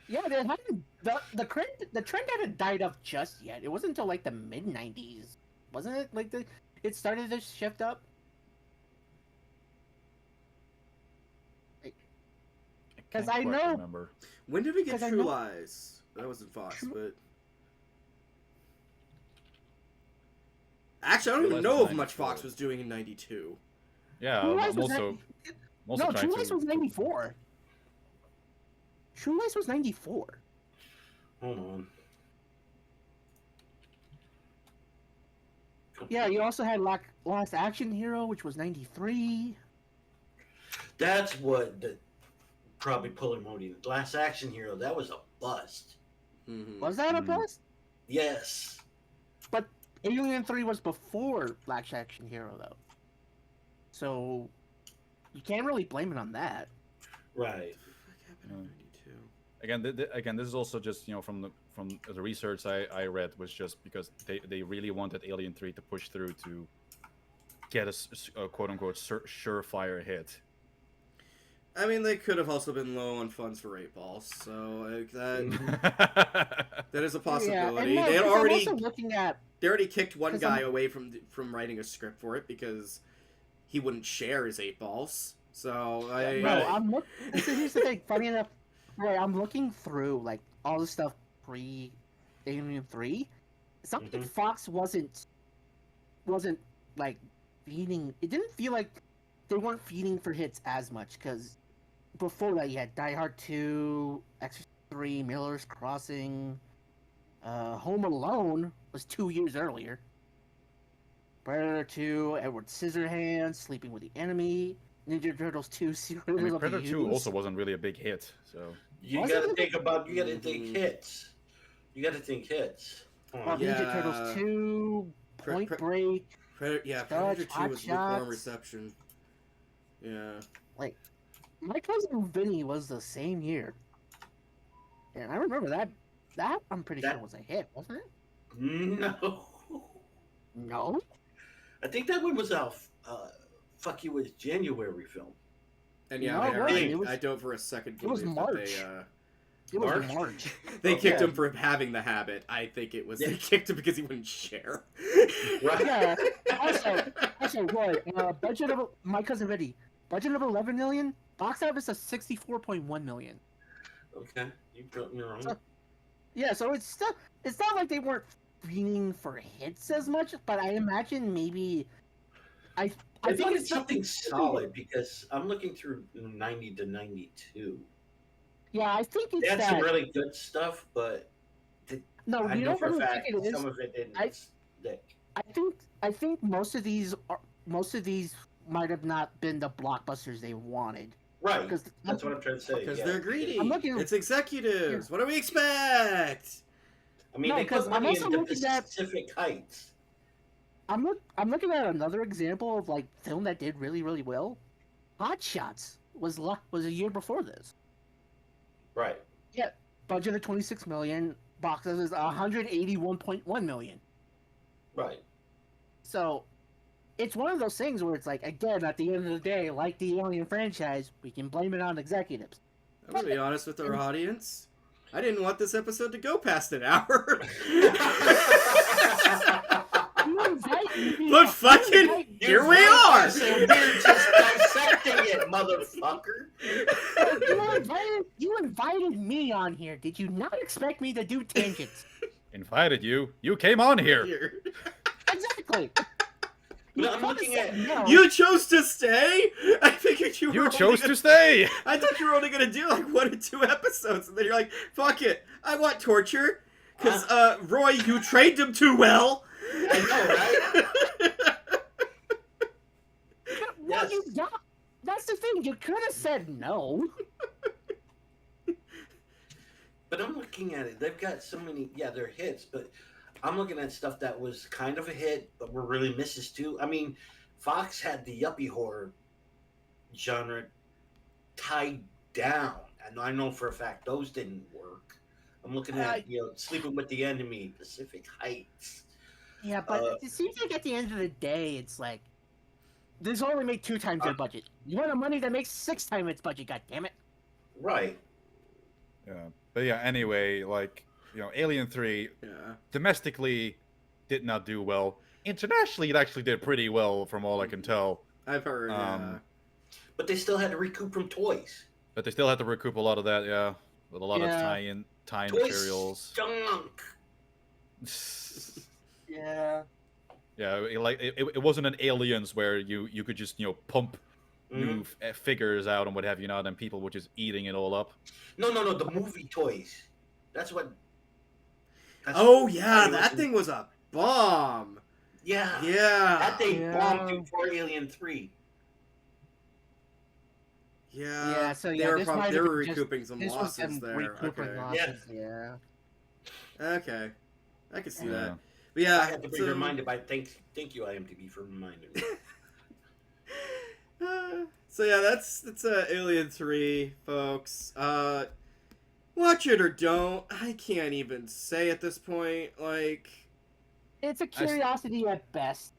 Yeah, they hadn't the trend hadn't died up just yet. It wasn't until like the mid '90s, wasn't it? It started to shift up. can't 'Cause I quite know- remember. When did we get 'Cause I True know- Lies? That wasn't Fox, True- but actually, I don't True even Lies know was how much 94. Fox was doing in '92. Yeah, True I'm Lies was also no, trying True Lies to. was '94. True Lies was '94. Hold on. Yeah, you also had Last Action Hero, which was '93. That's what probably pulling Modi. The Last Action Hero, that was a bust. Mm-hmm. Was that a Mhm. bust? Yes. But Alien 3 was before Last Action Hero, though. So you can't really blame it on that. Right. What happened in '92? Again, this is also just from the research I read was just because they really wanted Alien 3 to push through to get a quote unquote surefire hit. I mean, they could have also been low on funds for 8 Balls, so that is a possibility. Yeah, and They had I'm already also looking at they already kicked one 'cause guy I'm- away from writing a script for it because he wouldn't share his 8 Balls. So I no. Right. I'm looking. Here's the thing. Funny enough, right? I'm looking through all the stuff pre Alien 3. Something Mhm. Fox wasn't feeding. It didn't feel like they weren't feeding for hits as much because before that you had Die Hard 2, Exorcist 3, Miller's Crossing, Home Alone was 2 years earlier. Predator 2, Edward Scissorhands, Sleeping with the Enemy, Ninja Turtles 2, Secret I mean, of the Predator 2 Use. also wasn't really a big hit, so You Was gotta it? think about. You gotta think Mhm. hits. You gotta think hits. Ninja Yeah. Turtles 2, Point Pre- Break. Predator Dodge, 2 was lukewarm Hot Shots. reception. Yeah. My Cousin Vinny was the same year. And I remember that. That I'm pretty That- sure was a hit, wasn't it? No. No. I think that one was a fuck you with January film. And yeah, No, it I, wasn't. I, It was- I don't for a second it was believe March. It was March? March. They kicked Yeah. him for having the habit. I think it was Yeah. they kicked him because he wouldn't share. Right. Yeah. Also, what? Budget of My Cousin Vinny. Budget of 11 million. Box office of 64.1 million. Okay, you got me wrong. So- Yeah, so it's not like they weren't fiending for hits as much, but I imagine maybe I I think thought it's something solid because I'm looking through 90 to 92. Yeah, I think They it's had that. some really good stuff, but No, I you know don't for a really fact think it is. some of it didn't I- stick. I think most of these might have not been the blockbusters they wanted. Right. Because That's what I'm trying to say. Because yeah. they're greedy. I'm looking- It's executives. What do we expect? I mean, No, they 'cause put I'm money also into looking at- Pacific Heights. I'm looking at another example of like film that did really really well. Hot Shots was a year before this. Right. Budget of 26 million, box office 181.1 million. Right. So it's one of those things where it's like, again, at the end of the day, like the Alien franchise, we can blame it on executives. I'm gonna be honest with our audience. I didn't want this episode to go past an hour. You invite me. But fucking here we are. So we're just dissecting it, motherfucker. You invited me on here. Did you not expect me to do tangents? Invited you. You came on here. Here. Exactly. No, I'm could've looking said at- no. You chose to stay. I figured you were. You only chose gonna- to stay. I thought you were only gonna do like 1 or 2 episodes, and then you're like, "Fuck it, I want torture." Because Roy, you trained him too well. I know, right? Well, Yes. you got. That's the thing. You could have said no. But I'm looking at it. They've got so many. Yeah, they're hits, but I'm looking at stuff that was kind of a hit, but were really misses too. I mean, Fox had the yuppie horror genre tied down, and I know for a fact those didn't work. I'm looking at Sleeping with the Enemy, Pacific Heights. Yeah, but it seems like at the end of the day, it's like this only made 2 times their budget. You want a money that makes 6 times its budget? God damn it! Right. Yeah. But yeah, anyway, like, Alien 3 Yeah. domestically did not do well. Internationally, it actually did pretty well, from all I can tell. I've heard. But they still had to recoup from toys. But they still had to recoup a lot of that, yeah, with a lot of Yeah. tie Toys materials. stunk. Yeah. Yeah, it wasn't an Aliens where you could just pump new figures out and what have you not, and people were just eating it all up. No, the movie toys. That's what. Oh yeah, it that was- thing was a bomb. Yeah. Yeah. That they Yeah. bombed before Alien 3. Yeah. Yeah, so they yeah, were this probably might they have were been just- recouping some This was losses them there. recouping Okay. losses. Yeah. Okay. I can see Yeah. that. But yeah, I had to be so- reminded by thank you IMDb for reminding me. So yeah, that's Alien 3, folks. Watch it or don't. I can't even say at this point. Like, It's a curiosity at best.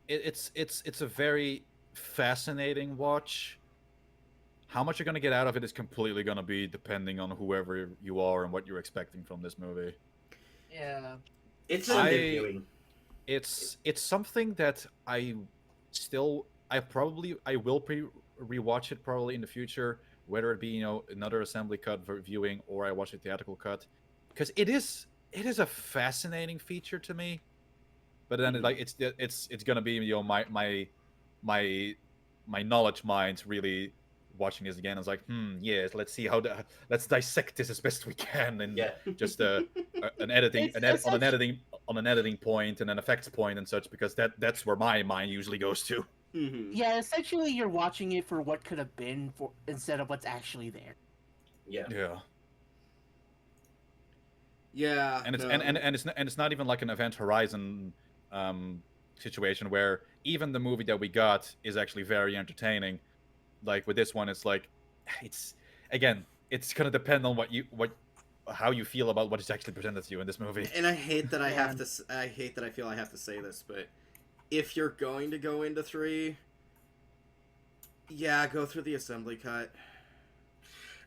It's a very fascinating watch. How much you're gonna get out of it is completely gonna be depending on whoever you are and what you're expecting from this movie. Yeah. It's I- Sunday viewing. It's something that I will rewatch it probably in the future, whether it be another assembly cut viewing or I watch a theatrical cut, because it is a fascinating feature to me. But then it's gonna be my knowledge mind really watching this again. It's like yes, let's see let's dissect this as best we can, and Yeah. just an editing It's on an editing point and an effects point and such, because that's where my mind usually goes to. mhm. Yeah, essentially you're watching it for what could have been for instead of what's actually there. Yeah. Yeah. Yeah, And it's no. and it's not even like an Event Horizon situation where even the movie that we got is actually very entertaining. Like with this one, it's like it's gonna depend on how you feel about what is actually presented to you in this movie. And I hate that I have Man. to. I hate that I feel I have to say this, but if you're going to go into 3, yeah, go through the assembly cut.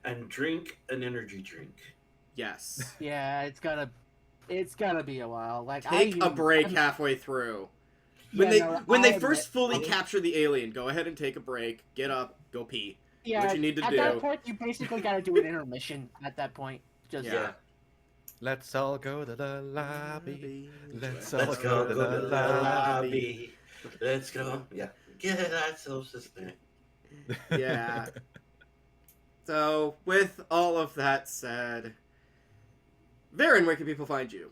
And drink an energy drink. Yes. Yeah, it's gotta be a while. Like Take a break halfway through. When they first fully capture the alien, go ahead and take a break. Get up, go pee. Do what you need to at do. that point, you basically gotta do an intermission. At that point, just Yeah. Let's all go to the lobby. Let's all Let's go to the lobby. Let's go. Yeah. Get ourselves this thing. Yeah. So, with all of that said, Varren, where can people find you?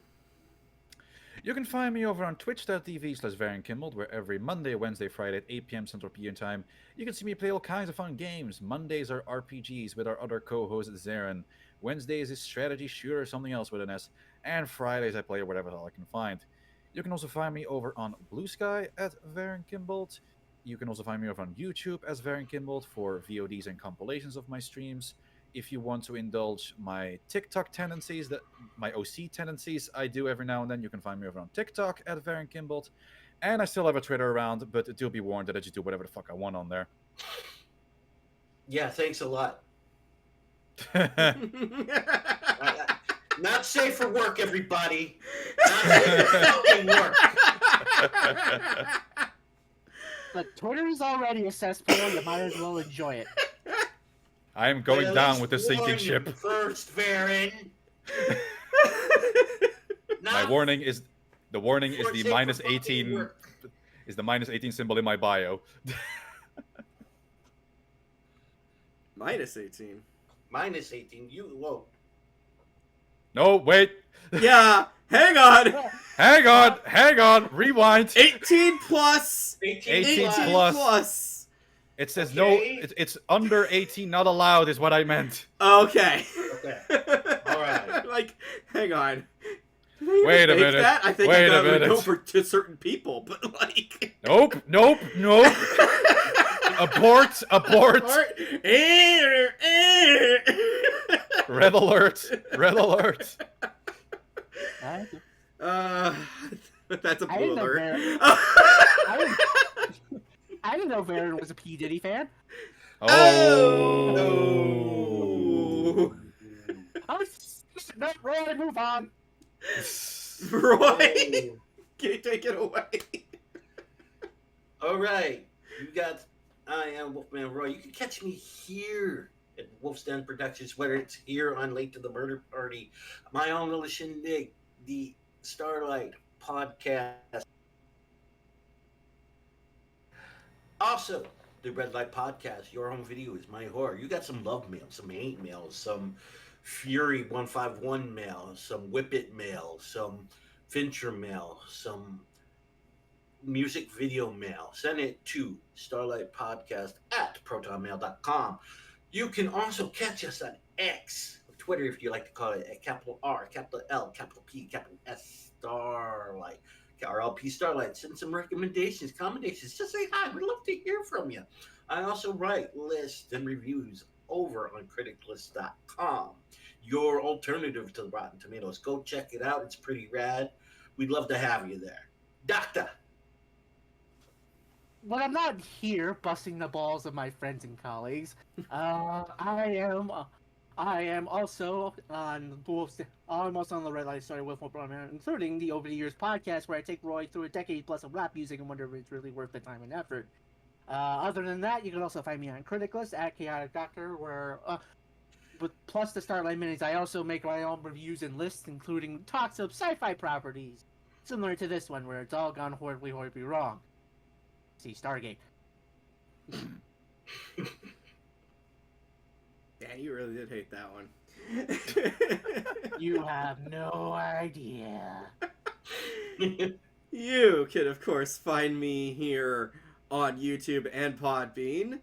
You can find me over on twitch.tv/VarrenKimbled, where every Monday, Wednesday, Friday at 8 p.m. Central European Time, you can see me play all kinds of fun games. Mondays are RPGs with our other co-host Xeiren. Wednesdays is strategy shooter or something else with an S. And Fridays I play whatever the hell I can find. You can also find me over on Blue Sky at VarrenKimbled. You can also find me over on YouTube as VarrenKimbled for VODs and compilations of my streams. If you want to indulge my TikTok tendencies, my OC tendencies I do every now and then, you can find me over on TikTok at VarrenKimbled. And I still have a Twitter around, but do be warned that I just do whatever the fuck I want on there. Yeah, thanks a lot. Not safe for work, everybody. Not safe for fucking work. But Twitter is already a cesspool. You might as well enjoy it. I am going down with the sinking ship. First, Varren. The warning is the -18 is the -18 symbol in my bio. -18. -18. Whoa. No, wait. Yeah, hang on. Hang on. Rewind. 18 plus. 18 plus. plus. It says no. It's under 18, not allowed, is what I meant. Okay. Okay. All right. Like, hang on. Wait a minute. That? I think Wait I a would minute. go to certain people, but like. Nope. Abort. Red alert. That's a blue alert. I didn't know Varren was a P. Diddy fan. Oh. No, Roy, move on. Roy, can you take it away? All right. I am Wolfman Roy. You can catch me here at Wolf's Den Productions, whether it's here on Late to the Murder Party, my own little shindig, the Starlight Podcast. Also, the Red Light Podcast, Your Home Video is My Horror. You got some love mail, some hate mail, some Fury 151 mail, some Whippet mail, some Fincher mail, some music video mail. Send it to starlightpodcast@protonmail.com. You can also catch us on X, Twitter if you like to call it, at capital R, capital L, capital P, capital S, Starlight. RLP Starlight, send some recommendations, commendations, just say hi. We'd love to hear from you. I also write lists and reviews over on criticlist.com, your alternative to Rotten Tomatoes. Go check it out. It's pretty rad. We'd love to have you there. Doctor. When I'm not here busting the balls of my friends and colleagues, I am also on almost on the Red Light Story with Wolfman, including the Over the Years podcast, where I take Roy through a decade plus of rap music and wonder if it's really worth the time and effort. Other than that, you can also find me on Criticlist at Chaotic Doctor, where plus the Starlight Minis, I also make my own reviews and lists, including talks of sci-fi properties, similar to this one, where it's all gone horribly wrong. See Stargate. Yeah, you really did hate that one. You have no idea. You can, of course, find me here on YouTube and Podbean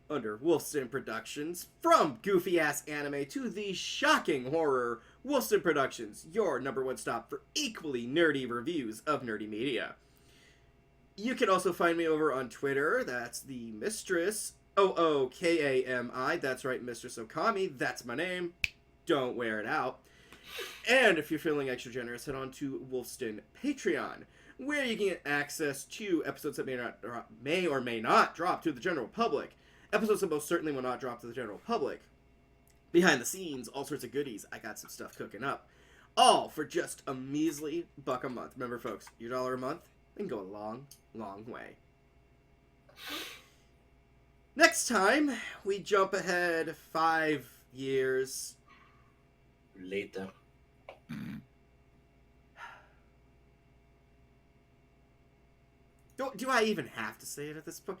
under Wolfston Productions. From goofy-ass anime to the shocking horror, Wolfston Productions, your #1 stop for equally nerdy reviews of nerdy media. You can also find me over on Twitter. That's the Mistress Ookami. That's right, Mistress Ookami. That's my name. Don't wear it out. And if you're feeling extra generous, head on to Wolfston Patreon, where you can get access to episodes that may or may not drop to the general public. Episodes that most certainly will not drop to the general public. behind the scenes, all sorts of goodies. I got some stuff cooking up. All for just a measly $1 a month. Remember, folks, your $1 a month can go a long, long way. Next time, we jump ahead 5 years. Later. Do I even have to say it at this point?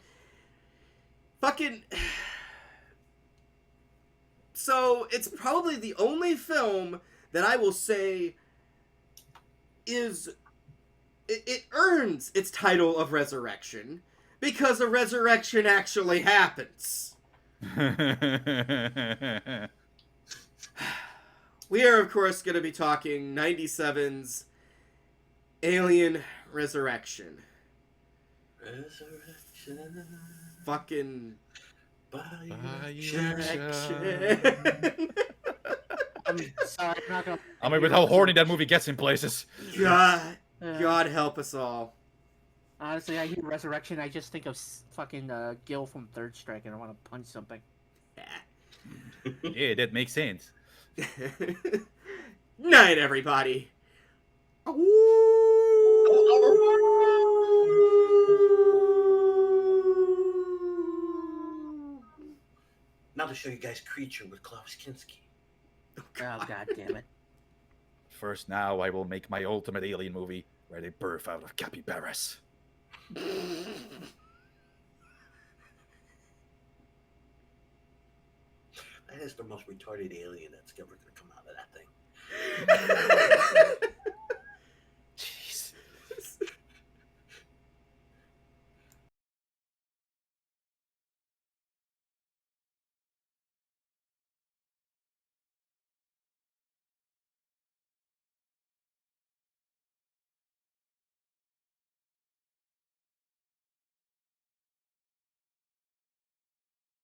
Fucking... So, it's probably the only film that I will say is... It earns its title of Resurrection because a resurrection actually happens. We are, of course, going to be talking 97's Alien Resurrection. Resurrection. Fucking... By I'm sorry, I'm not gonna. I mean, with how horny that movie gets in places. God help us all. Honestly, I hear Resurrection, I just think of fucking Gil from Third Strike, and I want to punch something. Yeah, that makes sense. Night, everybody. Now to show you guys Creature with Klaus Kinski. Oh god damn it! First, now I will make my ultimate alien movie where they birth out of capybaras. That is the most retarded alien that's ever going to come out of that thing.